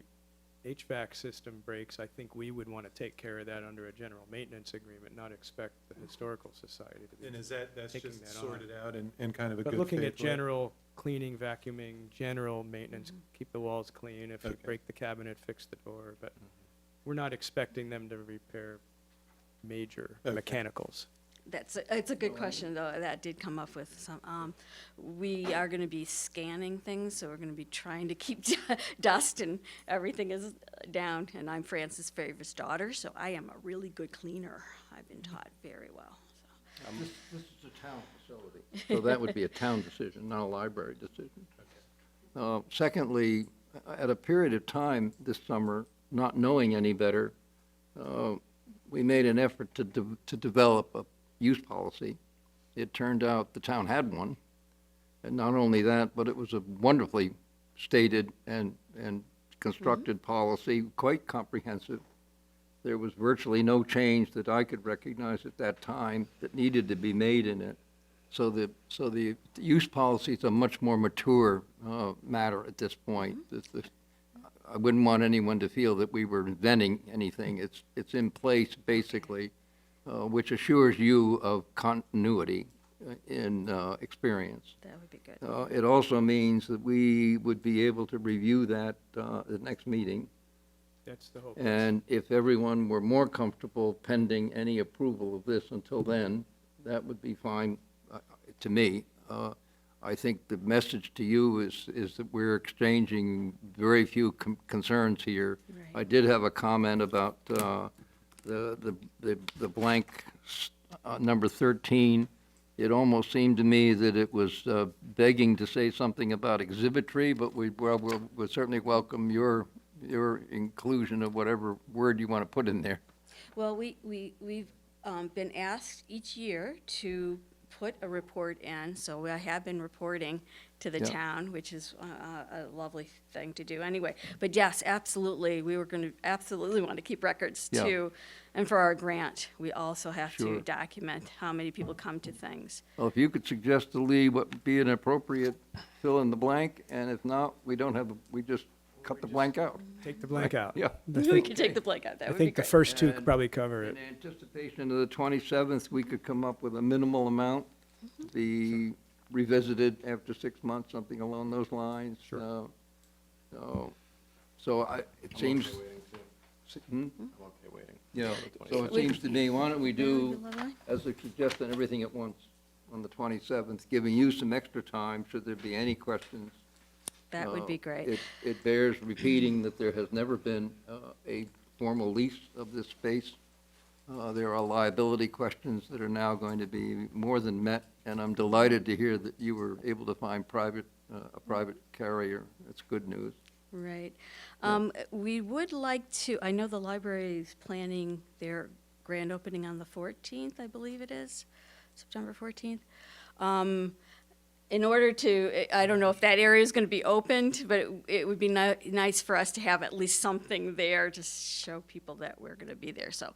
HVAC system breaks, I think we would wanna take care of that under a general maintenance agreement, not expect the Historical Society to be. And is that's taking just that on. sorted out in kind of a good But faith looking at way? general cleaning, vacuuming, general maintenance, keep the walls clean. If you Okay. break the cabinet, fix the door, but we're not expecting them to repair major Okay. mechanicals. It's a good question, though. That did come up with some, we are gonna be scanning things, so we're gonna be trying to keep dust and everything is down. And I'm Francis Favor's daughter, so I am a really good cleaner. I've been taught very well, so. This is a town facility, so that would be a town decision, not a library decision. Secondly, at a period of time this summer, not knowing any better, we made an effort to develop a use policy. It turned out the town had one, and not only that, but it was a wonderfully stated and constructed policy, quite comprehensive. There was virtually no change that I could recognize at that time that needed to be made in it. So the use policy is a much more mature matter at this point. I wouldn't want anyone to feel that we were inventing anything. It's in place, basically, which assures you of continuity in experience. That would be good. It also means that we would be able to review that at the next meeting. That's the hope. And if everyone were more comfortable pending any approval of this until then, that would be fine to me. I think the message to you is that we're exchanging very few concerns here. Right. I did have a comment about the blank number 13. It almost seemed to me that it was begging to say something about exhibitry, but we'll certainly welcome your inclusion of whatever word you want to put in there. Well, we've been asked each year to put a report in, so I have been reporting to the Yeah. town, which is a lovely thing to do anyway. But yes, absolutely, we were going to absolutely want to keep records Yeah. too. And for our grant, we also have Sure. to document how many people come to things. Well, if you could suggest to Lee what would be an appropriate fill in the blank, and if not, we just cut the blank out. Take the blank out. Yeah. We could take the blank out, that I would be think the great. first two And- could probably cover In it. anticipation of the 27th, we could come up with a minimal amount, be revisited after 6 months, something along those lines. Sure. So it seems, I'm okay waiting, too. hmm? I'm okay waiting. Yeah, Until the so it 27th. seems to me, why don't we do, as a suggestion, everything at once on the 27th, giving you some extra time, should there be any questions. That would be great. It bears repeating that there has never been a formal lease of this space. There are liability questions that are now going to be more than met, and I'm delighted to hear that you were able to find a private carrier. That's good news. Right. We would like to, I know the library is planning their grand opening on the 14th, I believe it is, September 14th. In order to, I don't know if that area is going to be opened, but it would be nice for us to have at least something there to show people that we're going to be there. So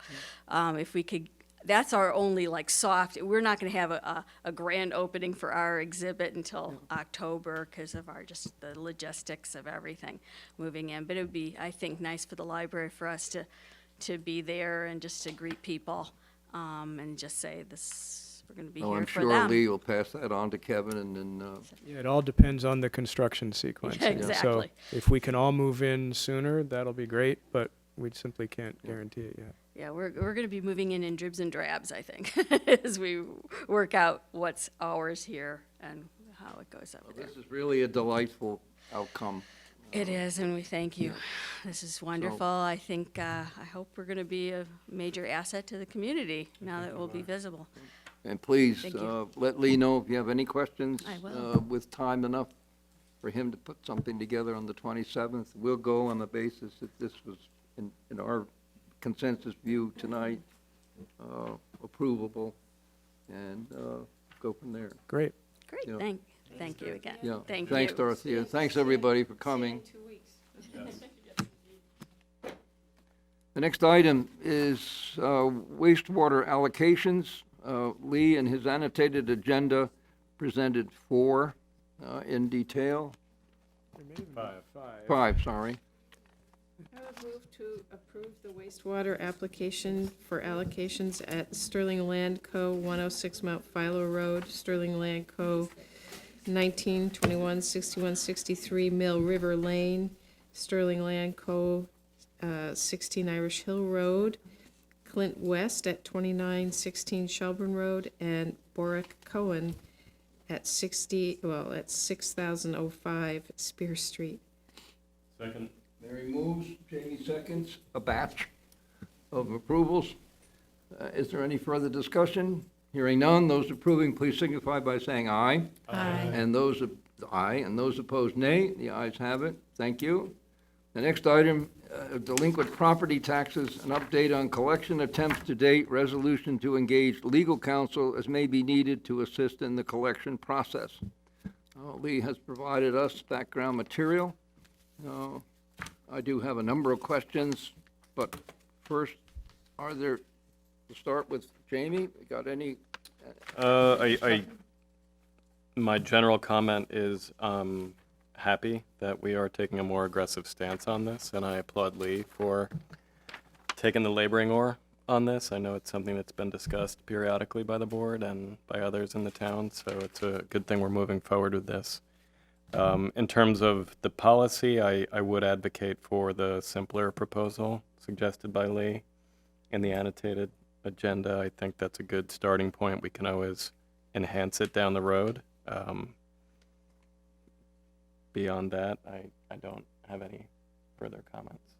if we could, that's our only like soft, we're not going to have a grand opening for our exhibit until October because of just the logistics of everything moving in. But it would be, I think, nice for the library for us to be there and just to greet people and just say this, we're going to be Oh, I'm here for sure them. Lee will pass that on to Kevin, and then, Yeah, it all depends on the construction sequence. Yeah, exactly. So if we can all move in sooner, that'll be great, but we simply can't guarantee it yet. Yeah, we're going to be moving in dribs and drabs, I think, as we work out what's ours here and how it goes up there. this is really a delightful outcome. It is, and we thank you. This is wonderful. I think, I hope we're going to be a major asset to the community now that we'll be visible. And please, Thank you. let Lee know if you have any questions. I will. With time enough for him to put something together on the 27th. We'll go on the basis that this was, in our consensus view tonight, approvable, and go from there. Great. Great, Yeah. thank you again. Yeah. Thank Thanks, you. Dorothea. Thanks, everybody, for coming. See you in 2 weeks. The next item is wastewater allocations. Lee, in his annotated agenda, presented 4 in detail. Five, sorry. I would move to approve the wastewater application for allocations at Sterling Land Co., 106 Mount Philo Road, Sterling Land Co., 19, 21, 61, 63 Mill River Lane, Sterling Land Co., 16 Irish Hill Road, Clint West at 2916 Shelburne Road, and Boric Cohen at 6005 Spear Street. Second. Mary moves, Jamie seconds, a batch of approvals. Is there any further discussion? Hearing none, those approving, please signify by saying aye. Aye. And those opposed, nay. The ayes have it. Thank you. The next item, delinquent property taxes, an update on collection attempts to date, resolution to engage legal counsel as may be needed to assist in the collection process. Lee has provided us background material. I do have a number of questions, but first, to start with Jamie, got any? My general comment is happy that we are taking a more aggressive stance on this, and I applaud Lee for taking the laboring oar on this. I know it's something that's been discussed periodically by the board and by others in the town, so it's a good thing we're moving forward with this. In terms of the policy, I would advocate for the simpler proposal suggested by Lee in the annotated agenda. I think that's a good starting point. We can always enhance it down the road. Beyond that, I don't have any further comments.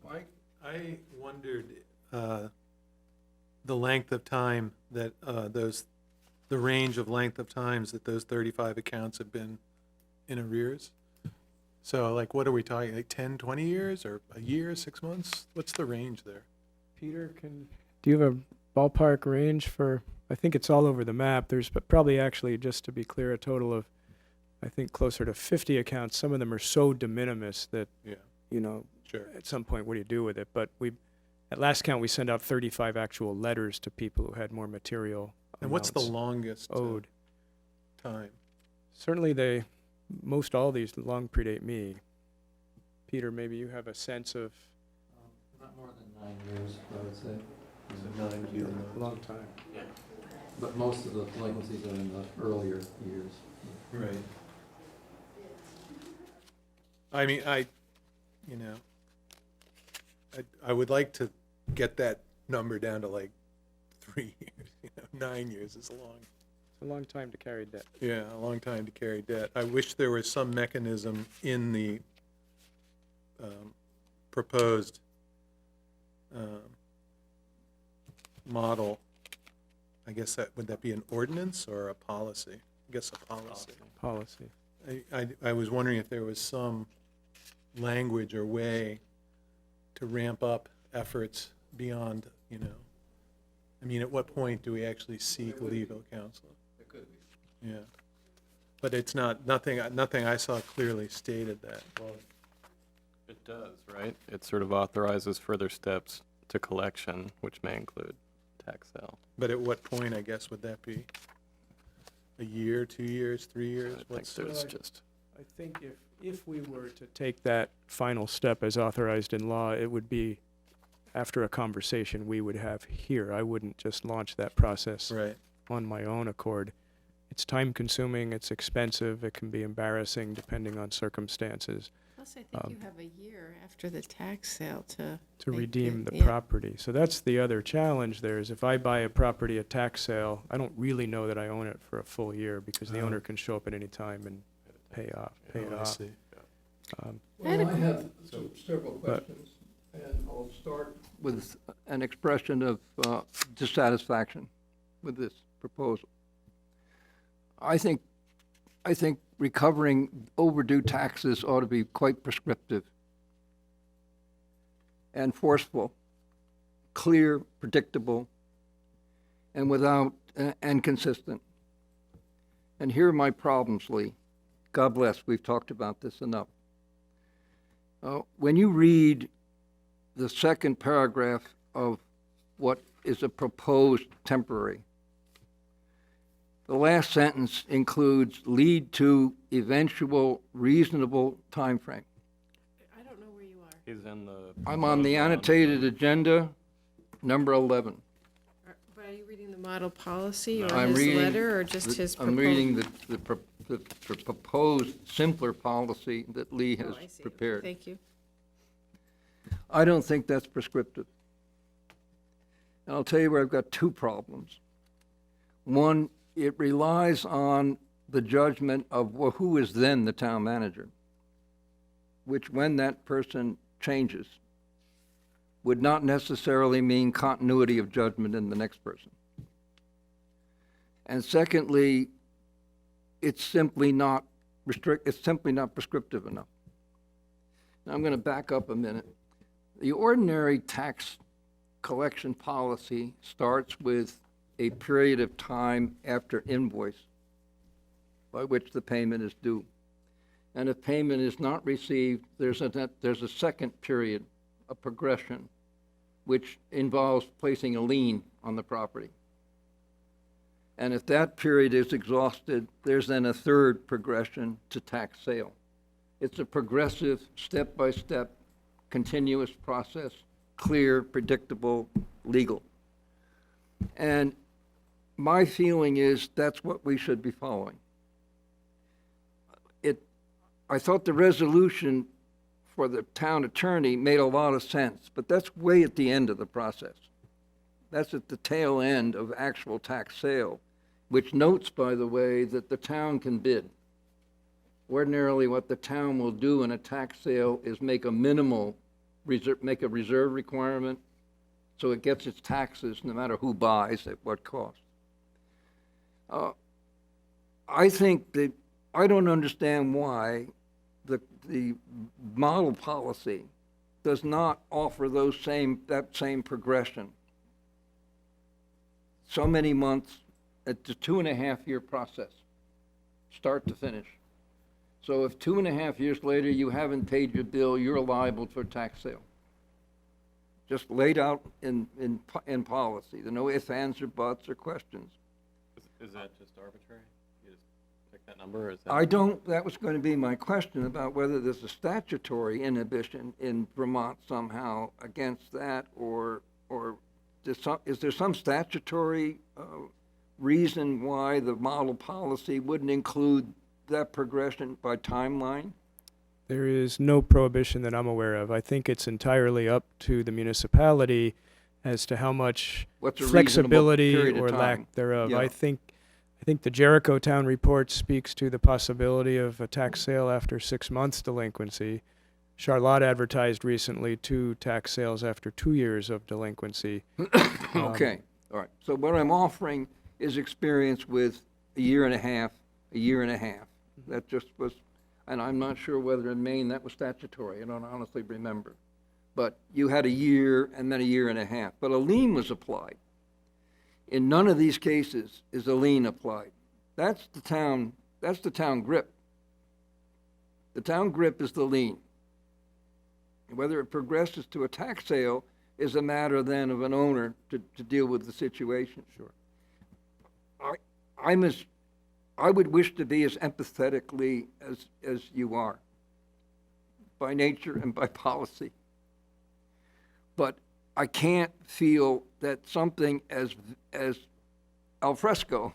Mike? I wondered the length of time that the range of length of times that those 35 accounts have been in arrears. So like, what are we talking, like 10, 20 years, or a year, 6 months? What's the range there? Peter, do you have a ballpark range for, I think it's all over the map, there's probably actually, just to be clear, a total of, I think, closer to 50 accounts. Some of them are so de minimis that, Yeah, sure. at some point, what do you do with it? But at last count, we sent out 35 actual letters to people who had more material And what's the amounts longest owed. time? Certainly most all these long predate me. Peter, maybe you have a sense of Not more than 9 years, I would say. a long time. But most of the delinquencies are in the earlier years. Right. I mean, I would like to get that number down to like 3 years. 9 years is long. It's a long time to carry debt. Yeah, a long time to carry debt. I wish there was some mechanism in the proposed model. I guess would that be an ordinance or a policy? I guess a policy. Policy. I was wondering if there was some language or way to ramp up efforts beyond, I mean, at what point do we actually seek legal counsel? It could be. Yeah. But it's nothing I saw clearly stated that. Well, it does, right? It sort of authorizes further steps to collection, which may include tax sale. But at what point, I guess, would that be? A year, 2 years, 3 years? I think there's just, I think if we were to take that final step as authorized in law, it would be after a conversation we would have here. I wouldn't just launch that process Right. on my own accord. It's time-consuming, it's expensive, it can be embarrassing depending on circumstances Plus, I think you have a year after the tax sale to. to make redeem it- the yeah. property. So that's the other challenge there, is if I buy a property at tax sale, I don't really know that I own it for a full year because the Oh. owner can show up at any time and pay it Oh, I off. see. Well, I have several but- questions, and I'll start with an expression of dissatisfaction with this proposal. I think recovering overdue taxes ought to be quite prescriptive and forceful, clear, predictable, and and consistent. And here are my problems, Lee. God bless, we've talked about this enough. When you read the second paragraph of what is a proposed temporary, the last sentence includes lead to eventual reasonable timeframe. I don't know where you are. He's in the. I'm on the annotated agenda, number 11. But are you reading the model policy or I'm his reading letter or just his proposal? I'm reading the proposed simpler policy that Lee has Oh, I see. prepared. Thank you. I don't think that's prescriptive. And I'll tell you where I've got two problems. One, it relies on the judgment of who is then the town manager, which when that person changes would not necessarily mean continuity of judgment in the next person. And secondly, it's simply not prescriptive enough. Now, I'm going to back up a minute. The ordinary tax collection policy starts with a period of time after invoice by which the payment is due. And if payment is not received, there's a second period, a progression, which involves placing a lien on the property. And if that period is exhausted, there's then a third progression to tax sale. It's a progressive, step-by-step, continuous process, clear, predictable, legal. And my feeling is that's what we should be following. I thought the resolution for the town attorney made a lot of sense, but that's way at the end of the process. That's at the tail end of actual tax sale, which notes, by the way, that the town can bid. Ordinarily, what the town will do in a tax sale is make a reserve requirement, so it gets its taxes no matter who buys at what cost. I think that I don't understand why the model policy does not offer that same progression. So many months, it's a 2.5-year process, start to finish. So if 2.5 years later you haven't paid your bill, you're liable for tax sale. Just laid out in policy. There are no ifs, ands, or buts, or questions. Is that just arbitrary? You just pick that number, or is that? I don't, that was going to be my question about whether there's a statutory inhibition in Vermont somehow against that, or is there some statutory reason why the model policy wouldn't include that progression by timeline? There is no prohibition that I'm aware of. I think it's entirely up to the municipality as to how much What's a reasonable flexibility period of or time? lack thereof. Yeah. I think the Jericho Town report speaks to the possibility of a tax sale after 6 months delinquency. Charlotte advertised recently 2 tax sales after 2 years of delinquency. Okay, all right. So what I'm offering is experience with a year and a half. That just was, and I'm not sure whether in Maine that was statutory. I don't honestly remember. But you had a year and then a year and a half. But a lien was applied. In none of these cases is a lien applied. That's the town grip. The town grip is the lien. Whether it progresses to a tax sale is a matter then of an owner to deal with the situation. Sure. I would wish to be as empathetically as you are, by nature and by policy. But I can't feel that something as al fresco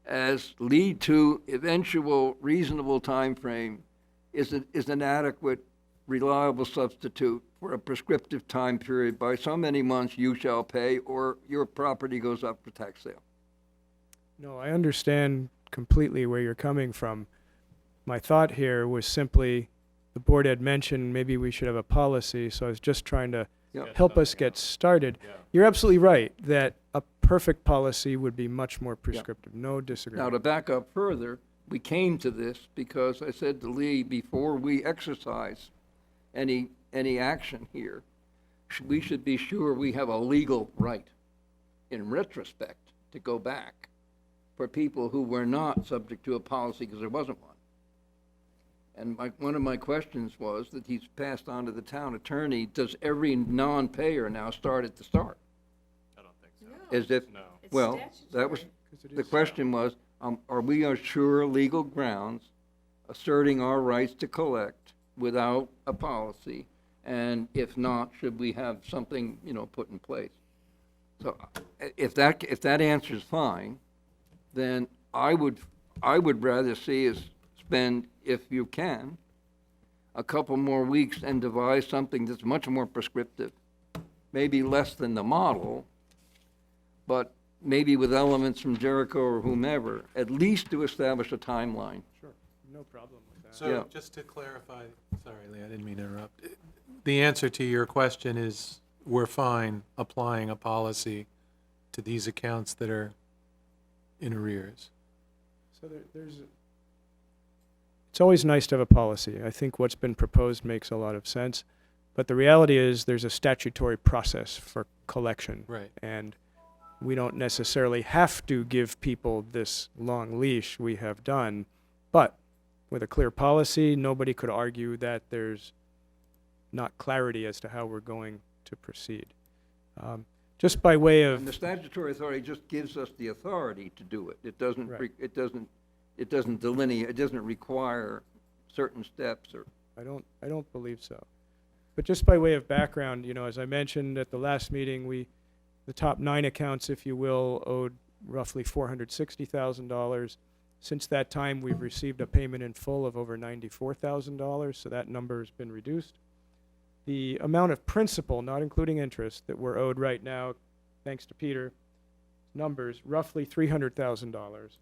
as lead to eventual reasonable time frame is an adequate, reliable substitute for a prescriptive time period. By so many months you shall pay, or your property goes up for tax sale. No, I understand completely where you're coming from. My thought here was simply, the board had mentioned maybe we should have a policy, so I was just trying to Yeah. help us get started. You're absolutely right that a perfect policy would be much more prescriptive. No Now, disagreement. to back up further, we came to this because I said to Lee, before we exercise any action here, we should be sure we have a legal right, in retrospect, to go back for people who were not subject to a policy because there wasn't one. And one of my questions was that he's passed on to the town attorney, does every non-payer now start at the start? I don't think so. As if, No. It's well, that was, the question was, are we on sure legal grounds asserting our rights to collect without a policy? And if not, should we have something, put in place? So if that answer's fine, then I would rather see us spend, if you can, a couple more weeks and devise something that's much more prescriptive, maybe less than the model, but maybe with elements from Jericho or whomever, at least to establish a timeline. Sure, no problem with that. So Yeah. just to clarify, sorry, Lee, I didn't mean to interrupt. The answer to your question is, we're fine applying a policy to these accounts that are in arrears. So it's always nice to have a policy. I think what's been proposed makes a lot of sense. But the reality is there's a statutory process for collection. Right. And we don't necessarily have to give people this long leash we have done. But with a clear policy, nobody could argue that there's not clarity as to how we're going to proceed. Just by way of... And the statutory authority just gives us the authority to do it. It doesn't, Right. it doesn't delineate, it doesn't require certain steps or. I don't believe so. But just by way of background, as I mentioned at the last meeting, the top 9 accounts, if you will, owed roughly $460,000. Since that time, we've received a payment in full of over $94,000, so that number has been reduced. The amount of principal, not including interest, that we're owed right now, thanks to Peter, numbers, roughly $300,000,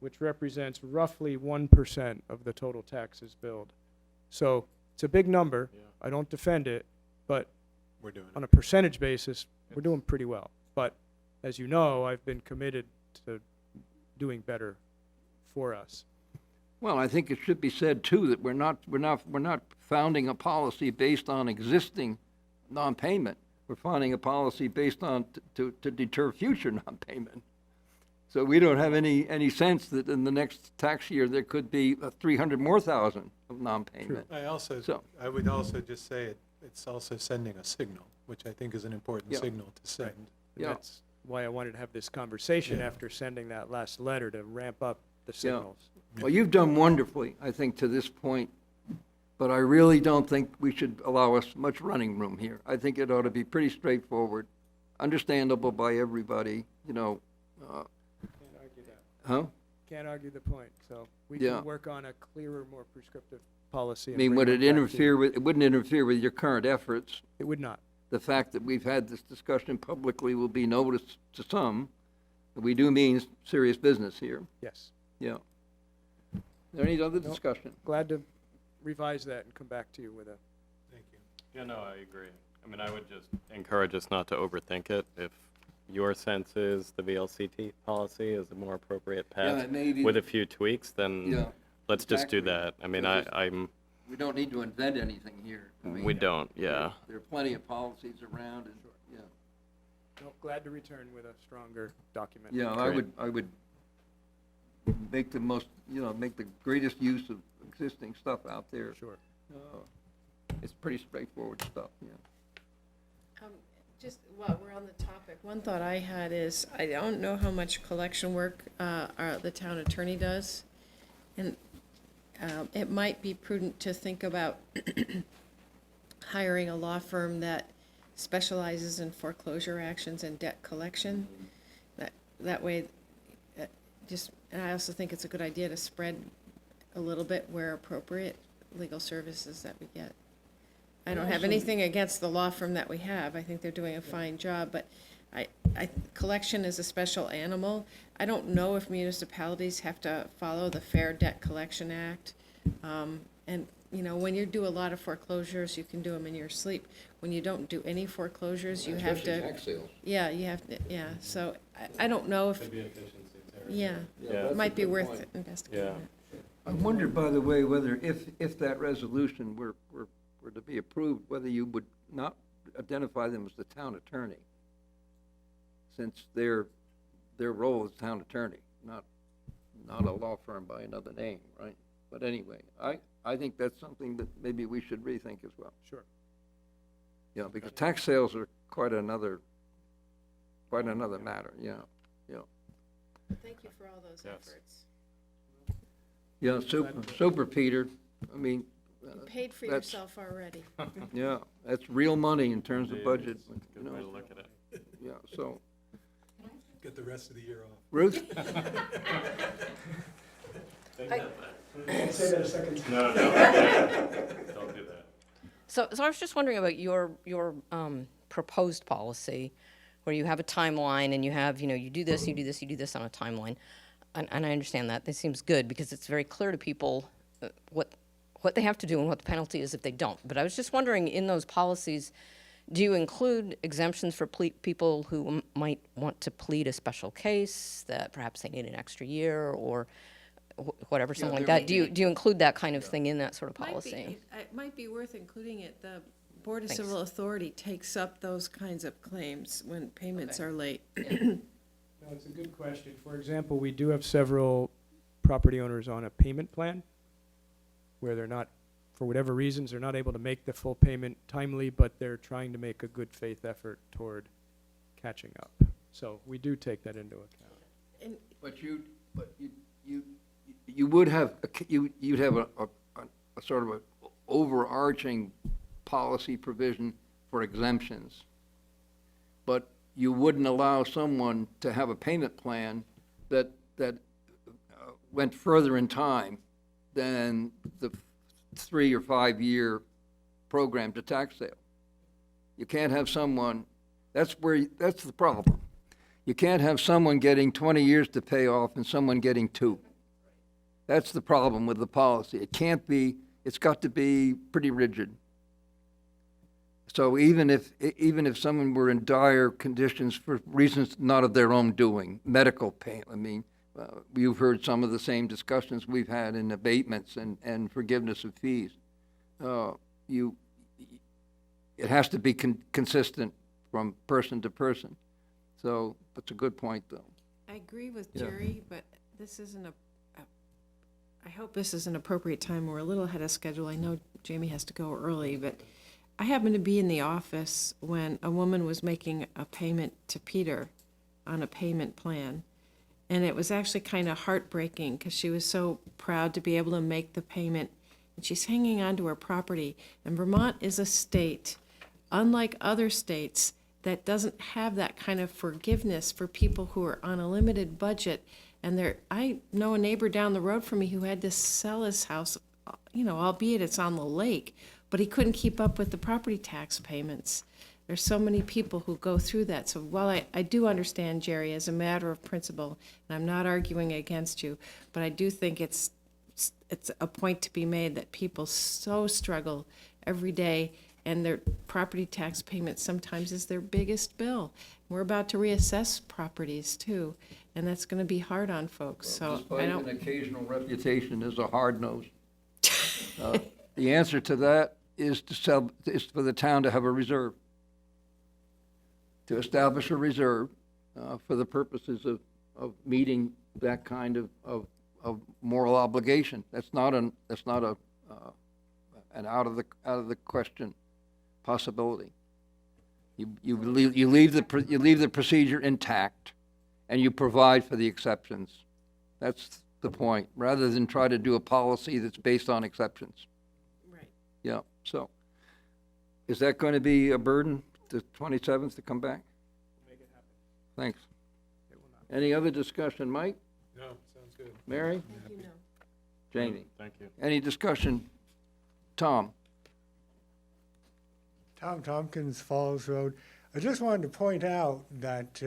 which represents roughly 1% of the total taxes billed. So it's a big number. Yeah. I don't defend it, but We're doing on it. a percentage basis, we're doing pretty well. But as you know, I've been committed to doing better for us. Well, I think it should be said too that we're not founding a policy based on existing non-payment. We're founding a policy based on to deter future non-payment. So we don't have any sense that in the next tax year there could be 300,000 more of non-payment. So- I would also just say it's also sending a signal, which I think is an important Yeah. signal to send. And Yeah. that's why I wanted to have this conversation Yeah. after sending that last letter to ramp up the Yeah. signals. Well, you've done wonderfully, I think, to this point, but I really don't think we should allow us much running room here. I think it ought to be pretty straightforward, understandable by everybody, Can't argue that. huh? Can't argue the point. So we Yeah. can work on a clearer, more prescriptive policy. I and mean, bring would one it back to you. interfere with, it wouldn't interfere with your current efforts. It would not. The fact that we've had this discussion publicly will be noticed to some, but we do mean serious business here, Yes. yeah. Is there any other No. discussion? Glad to revise that and come back to you with a... Thank you. Yeah, no, I agree. I mean, I would just encourage us not to overthink it. If your sense is the VLCT policy is a more appropriate Yeah, path it may be- with a few tweaks, then Yeah, let's just do exactly. that. I mean, Because I'm, we don't need to invent anything here. I mean, we don't, yeah. There are plenty of policies around, and, yeah. No, glad to return with a stronger document. Yeah, Great. I would make the most, make the greatest use of existing stuff out there. Sure. It's pretty straightforward stuff, yeah. Just while we're on the topic, one thought I had is, I don't know how much collection work the town attorney does. And it might be prudent to think about hiring a law firm that specializes in foreclosure actions and debt collection. That that way, and I also think it's a good idea to spread a little bit where appropriate legal services that we get. I don't have anything against the law firm that we have. I think they're doing a fine job, but collection is a special animal. I don't know if municipalities have to follow the Fair Debt Collection Act. And, you know, when you do a lot of foreclosures, you can do them in your sleep. When you don't do any foreclosures, you have to. Especially tax sales. Yeah, you have to, yeah. So I don't know if, Could be efficiencies there. yeah, Yeah. it that's might a be good worth point. investigating Yeah. it. I wonder, by the way, whether if that resolution were to be approved, whether you would not identify them as the town attorney, since their role is town attorney, not a law firm by another name, right? But anyway, I think that's something that maybe we should rethink as well. Sure. Yeah, because tax sales are quite another matter, yeah. Thank you for all those Yes. efforts. Yeah, super, Peter. I mean, You paid for that's- yourself already. yeah, that's real money in terms of Indeed. budget, It's a you good way to know, look at it. yeah, so. Get the rest of the year off. Ruth? Say that a second time. No, don't do that. So I was just wondering about your proposed policy, where you have a timeline and you have, you do this, you do this, you do this on a timeline. And I understand that. This seems good because it's very clear to people what they have to do and what the penalty is if they don't. But I was just wondering, in those policies, do you include exemptions for people who might want to plead a special case, that perhaps they need an extra year or whatever, something like that? Do you include that kind of thing in that sort of policy? It might be worth including it. The Board of Thanks. Civil Authority takes up those kinds of claims when payments are late. No, it's a good question. For example, we do have several property owners on a payment plan where they're not, for whatever reasons, they're not able to make the full payment timely, but they're trying to make a good faith effort toward catching up. So we do take that into account. But you would have, you'd have a sort of a overarching policy provision for exemptions. But you wouldn't allow someone to have a payment plan that went further in time than the 3 or 5 year program to tax sale. You can't have someone, that's the problem. You can't have someone getting 20 years to pay off and someone getting 2. That's the problem with the policy. It can't be, it's got to be pretty rigid. So even if someone were in dire conditions for reasons not of their own doing, medical pain, I mean, you've heard some of the same discussions we've had in abatements and forgiveness of fees. It has to be consistent from person to person. So that's a good point, though. I agree with Yeah. Jerry, but this isn't I hope this is an appropriate time. We're a little ahead of schedule. I know Jamie has to go early, but I happened to be in the office when a woman was making a payment to Peter on a payment plan. And it was actually kind of heartbreaking because she was so proud to be able to make the payment. And she's hanging on to her property. And Vermont is a state, unlike other states, that doesn't have that kind of forgiveness for people who are on a limited budget. And I know a neighbor down the road from me who had to sell his house, albeit it's on the lake, but he couldn't keep up with the property tax payments. There's so many people who go through that. So while I do understand, Jerry, as a matter of principle, and I'm not arguing against you, but I do think it's a point to be made that people so struggle every day, and their property tax payment sometimes is their biggest bill. We're about to reassess properties too, and that's going to be hard on folks. So I Despite don't. an occasional reputation as a hard nose. The answer to that is for the town to have a reserve, to establish a reserve for the purposes of meeting that kind of moral obligation. That's not an out of the question possibility. You leave the procedure intact, and you provide for the exceptions. That's the point, rather than try to do a policy that's based on exceptions. Right. Yeah, so, is that going to be a burden, the 27th, to come back? Make it happen. Thanks. It will not. Any other discussion? Mike? No, sounds good. Mary? Thank you, no. Jamie? Thank you. Any discussion? Tom? Tom Tompkins, Falls Road. I just wanted to point out that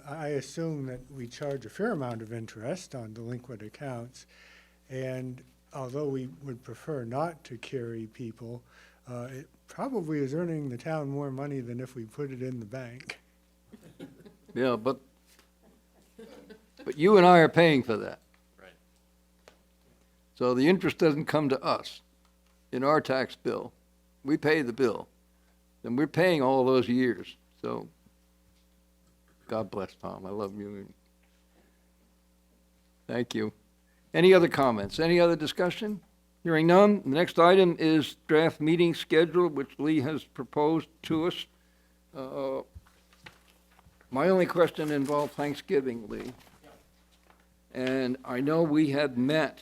I assume that we charge a fair amount of interest on delinquent accounts. And although we would prefer not to carry people, it probably is earning the town more money than if we put it in the bank. Yeah, but you and I are paying for that. Right. So the interest doesn't come to us in our tax bill. We pay the bill. And we're paying all those years. So God bless Tom. I love you. Thank you. Any other comments? Any other discussion? Hearing none. The next item is draft meeting schedule, which Lee has proposed to us. My only question involved Thanksgiving, Lee. And I know we had met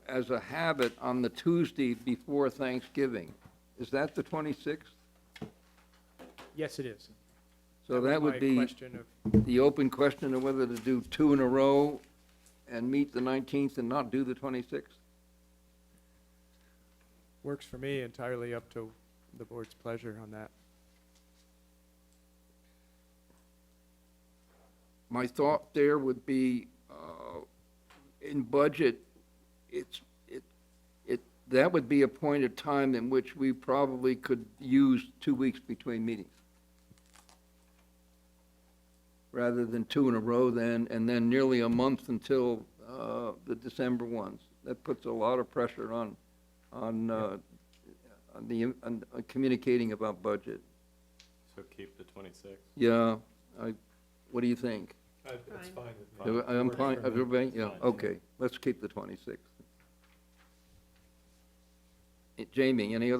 as a habit on the Tuesday before Thanksgiving. Is that the 26th? Yes, it is. So was that would my be question of- the open question of whether to do 2 in a row and meet the 19th and not do the 26th? Works for me, entirely up to the board's pleasure on that. My thought there would be, in budget, that would be a point of time in which we probably could use 2 weeks between meetings. Rather than 2 in a row then, and then nearly a month until the December ones. That puts a lot of pressure on communicating about budget. So keep the 26th. Yeah, what do you think? It's Fine. fine with me. I'm Works fine, for me. everybody, yeah, Fine. okay, let's keep the 26th. Jamie, any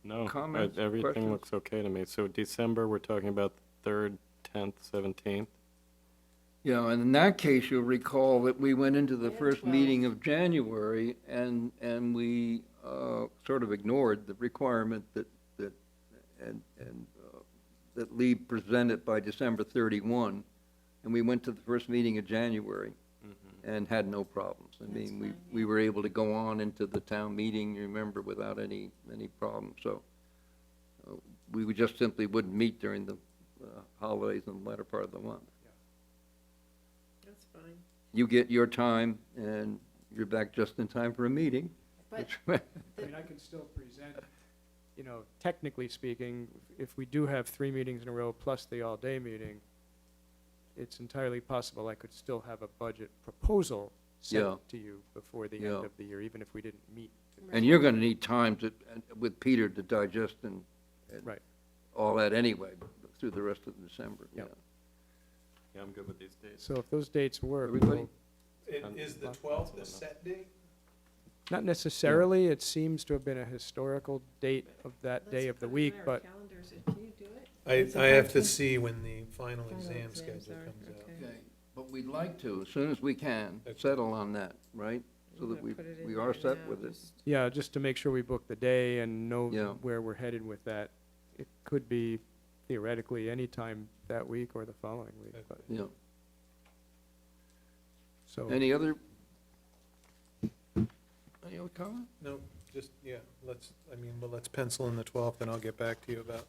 No, Comments, everything questions? looks okay to me. So December, we're talking about the 3rd, 10th, 17th. Yeah, and in that case, you'll recall that we went into the Yeah, first 12. meeting of January, and we sort of ignored the requirement that Lee presented by December 31, and we went to the first meeting of January and had no problems. I mean, we were able to go on into the town meeting, you remember, without any problems. So we would just simply wouldn't meet during the holidays in the latter part of the month. That's fine. You get your time, and you're back just in time for a meeting. But I mean, I can still present, technically speaking, if we do have 3 meetings in a row plus the all-day meeting, it's entirely possible I could still have a budget proposal Yeah. sent to you before the Yeah. end of the year, even if we didn't meet. And you're gonna need time with Peter to digest and Right. all that anyway, through the rest of December, yeah. Yep. Yeah, I'm good with these dates. So if those dates work, Everybody? Is the 12th a set date? not necessarily, it seems to have been a historical date of that let's day of the put it in week, our but calendars. Can you do it? I have to see when the final exam exams schedule are, comes out. okay. Okay, but we'd like to, as soon as we can, settle on that, right? So I'm that gonna we put it in we there are set now, with it. just- yeah, just to make sure we book the day and know Yeah. where we're headed with that. It could be theoretically any time that week or the following week, but, Yeah. so. Any other comment? No, just, let's pencil in the 12th, and I'll get back to you about.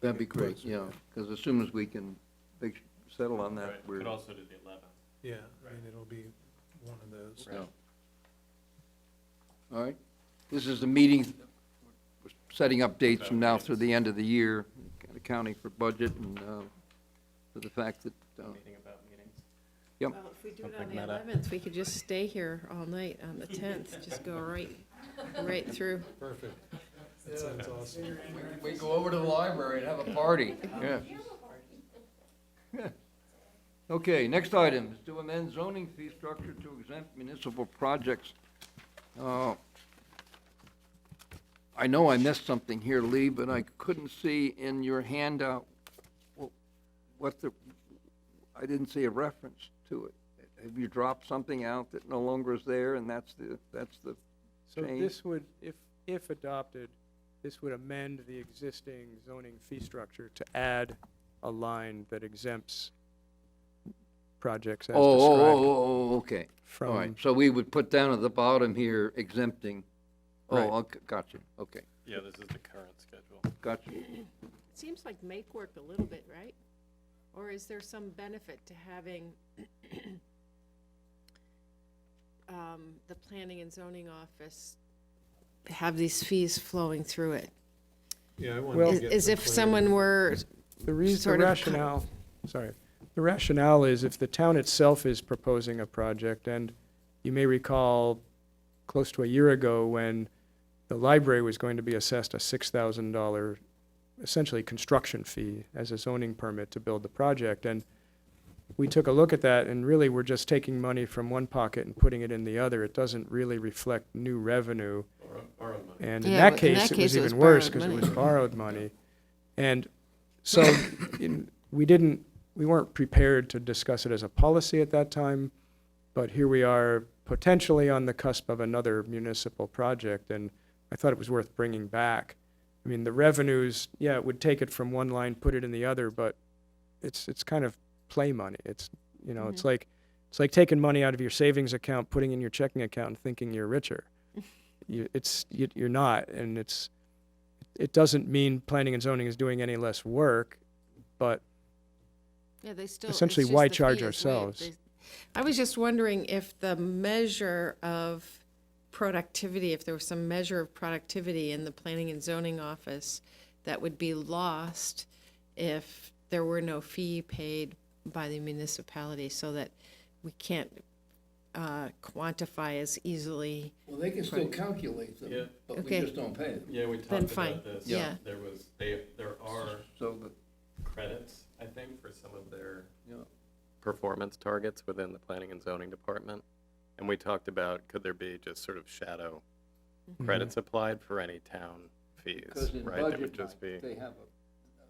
That'd be great, yeah, because as soon as we can settle on that, Right, we're. could also do the 11th. Yeah, it'll be one of those. Yeah. All right, this is the meeting, we're setting up dates from now through the end of the year, accounting for budget and for the fact that, Meeting about meetings. Yep. Well, if we do it on Something the like that. 11th, we could just stay here all night on the 10th, just go right through. Perfect. That sounds awesome. we go over to the library and have a party, yeah. Okay, next item is to amend zoning fee structure to exempt municipal projects. I know I missed something here, Lee, but I couldn't see in your handout I didn't see a reference to it. Have you dropped something out that no longer is there, and that's the So change? this would, if adopted, this would amend the existing zoning fee structure to add a line that exempts projects as Oh, described. okay. All right, From, so we would put down at the bottom here exempting. Right. Oh, okay, got you, okay, Yeah, this is the current schedule. got you. It seems like make work a little bit, right? Or is there some benefit to having the planning and zoning office have these fees flowing through it? Yeah, I Well- wanted to As get as some if clarity. someone were, the sort of rationale, sorry, the rationale is if the town itself is proposing a project, and you may recall close to a year ago when the library was going to be assessed a $6,000 essentially construction fee as a zoning permit to build the project. And we took a look at that, and really we're just taking money from one pocket and putting it in the other. It doesn't really reflect new revenue. Borrowed money. And in Yeah, that but in case, that it was case, it was even worse borrowed because it money. was borrowed money. And so we weren't prepared to discuss it as a policy at that time, but here we are potentially on the cusp of another municipal project, and I thought it was worth bringing back. I mean, the revenues, yeah, it would take it from one line, put it in the other, but it's kind of play money. It's, you know, it's like taking money out of your savings account, putting in your checking account and thinking you're richer. You're not, and it doesn't mean planning and zoning is doing any less work, but yeah, they still. essentially, it's just why the charge fee is waived. ourselves? I was just wondering if the measure of productivity, if there was some measure of productivity in the planning and zoning office that would be lost if there were no fee paid by the municipality, so that we can't quantify as easily. Well, they can still calculate Yeah. them, but we Okay. just don't pay them. Yeah, we Then talked fine. about this. Yeah. There are So, but, credits, I think, for some of their yeah, performance targets within the planning and zoning department. And we talked about, could there be just sort of shadow credits applied for any town fees, because in right? That would budget just be, night, they have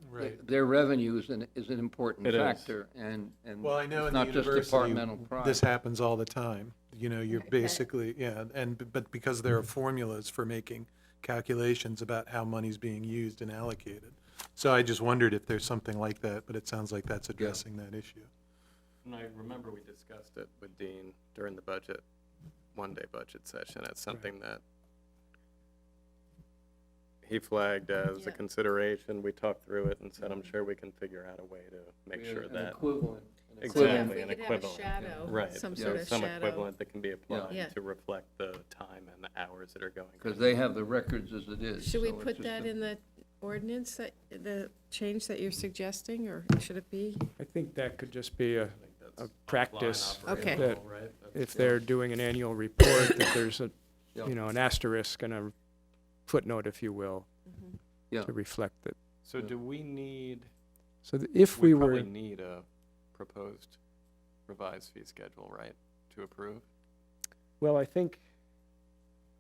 Right. their revenue is an important It is. factor, and Well, I know it's in the not just university, departmental pride. this happens all the time. You know, you're basically, yeah, but because there are formulas for making calculations about how money's being used and allocated. So I just wondered if there's something like that, but it sounds like that's addressing that issue. and I remember we discussed it with Dean during the budget, one-day budget session. It's something that he flagged as a Yeah. consideration. We talked through it and said, I'm sure we can figure out a way to make sure An that, equivalent. Yeah, exactly, if an we could have a equivalent. shadow, Right, some so sort of some shadow. equivalent that can be applied Yeah. to reflect the time and the hours that are going. Because they have the records as it is. Should we so it's put just that a- in the ordinance, the change that you're suggesting, or should it be? I think that could just be a practice Okay. that Right? if they're doing an annual report, that there's a, Yeah. you know, an asterisk and a footnote, if you will, Yeah. to reflect it. So do we need, So if we were, probably need a proposed revised fee schedule, right, to approve? well, I think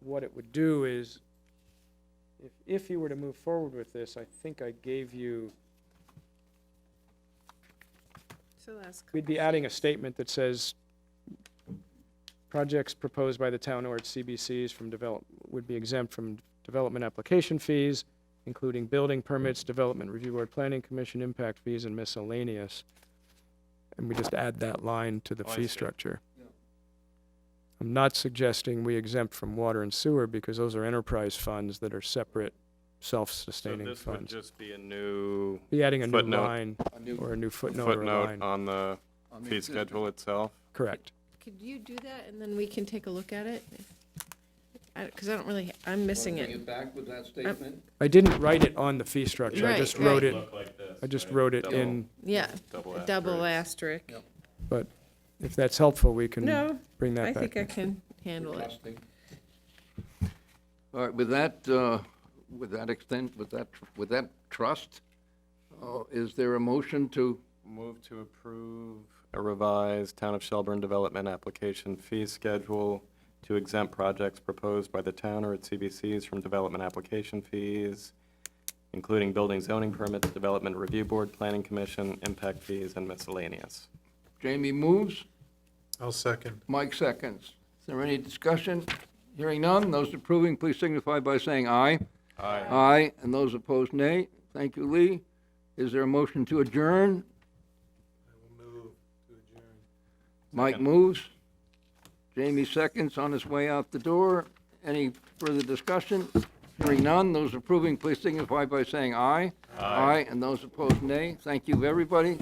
what it would do is, if you were to move forward with this, I think I gave you, So that's. we'd be adding a statement that says, projects proposed by the town or its CBCs would be exempt from development application fees, including building permits, development review board, planning commission, impact fees, and miscellaneous. And we just add that line to the Oh, I fee see. structure. I'm not suggesting we exempt from water and sewer, because those are enterprise funds that are separate, So self-sustaining this would funds. just be a new Be adding a new footnote. line, A new- or a new footnote or a footnote line. on the on the fee existing. schedule itself? Correct. Could you do that, and then we can take a look at it? Because I don't really, I'm missing Bring it. it back with that statement? I didn't write it on the fee structure, I Right, just right. wrote it, Look like this, I just right? wrote it Double- in, Yeah, Double a double asterisk. asterisk. Yep. but if that's helpful, we can No, bring I that think I back. can handle it. Trusting. All right, with that trust, is there a motion to, Move to approve a revised Town of Shelburne Development Application Fee Schedule to exempt projects proposed by the town or its CBCs from development application fees, including building zoning permits, development review board, planning commission, impact fees, and miscellaneous. Jamie moves, I'll second. Mike seconds. Is there any discussion? Hearing none, those approving, please signify by saying aye. Aye. Aye, and those opposed, nay. Thank you, Lee. Is there a motion to adjourn? I will move to adjourn. Mike Second. moves. Jamie seconds on his way out the door. Any further discussion? Hearing none, those approving, please signify by saying aye. Aye. And those opposed, nay. Thank you, everybody.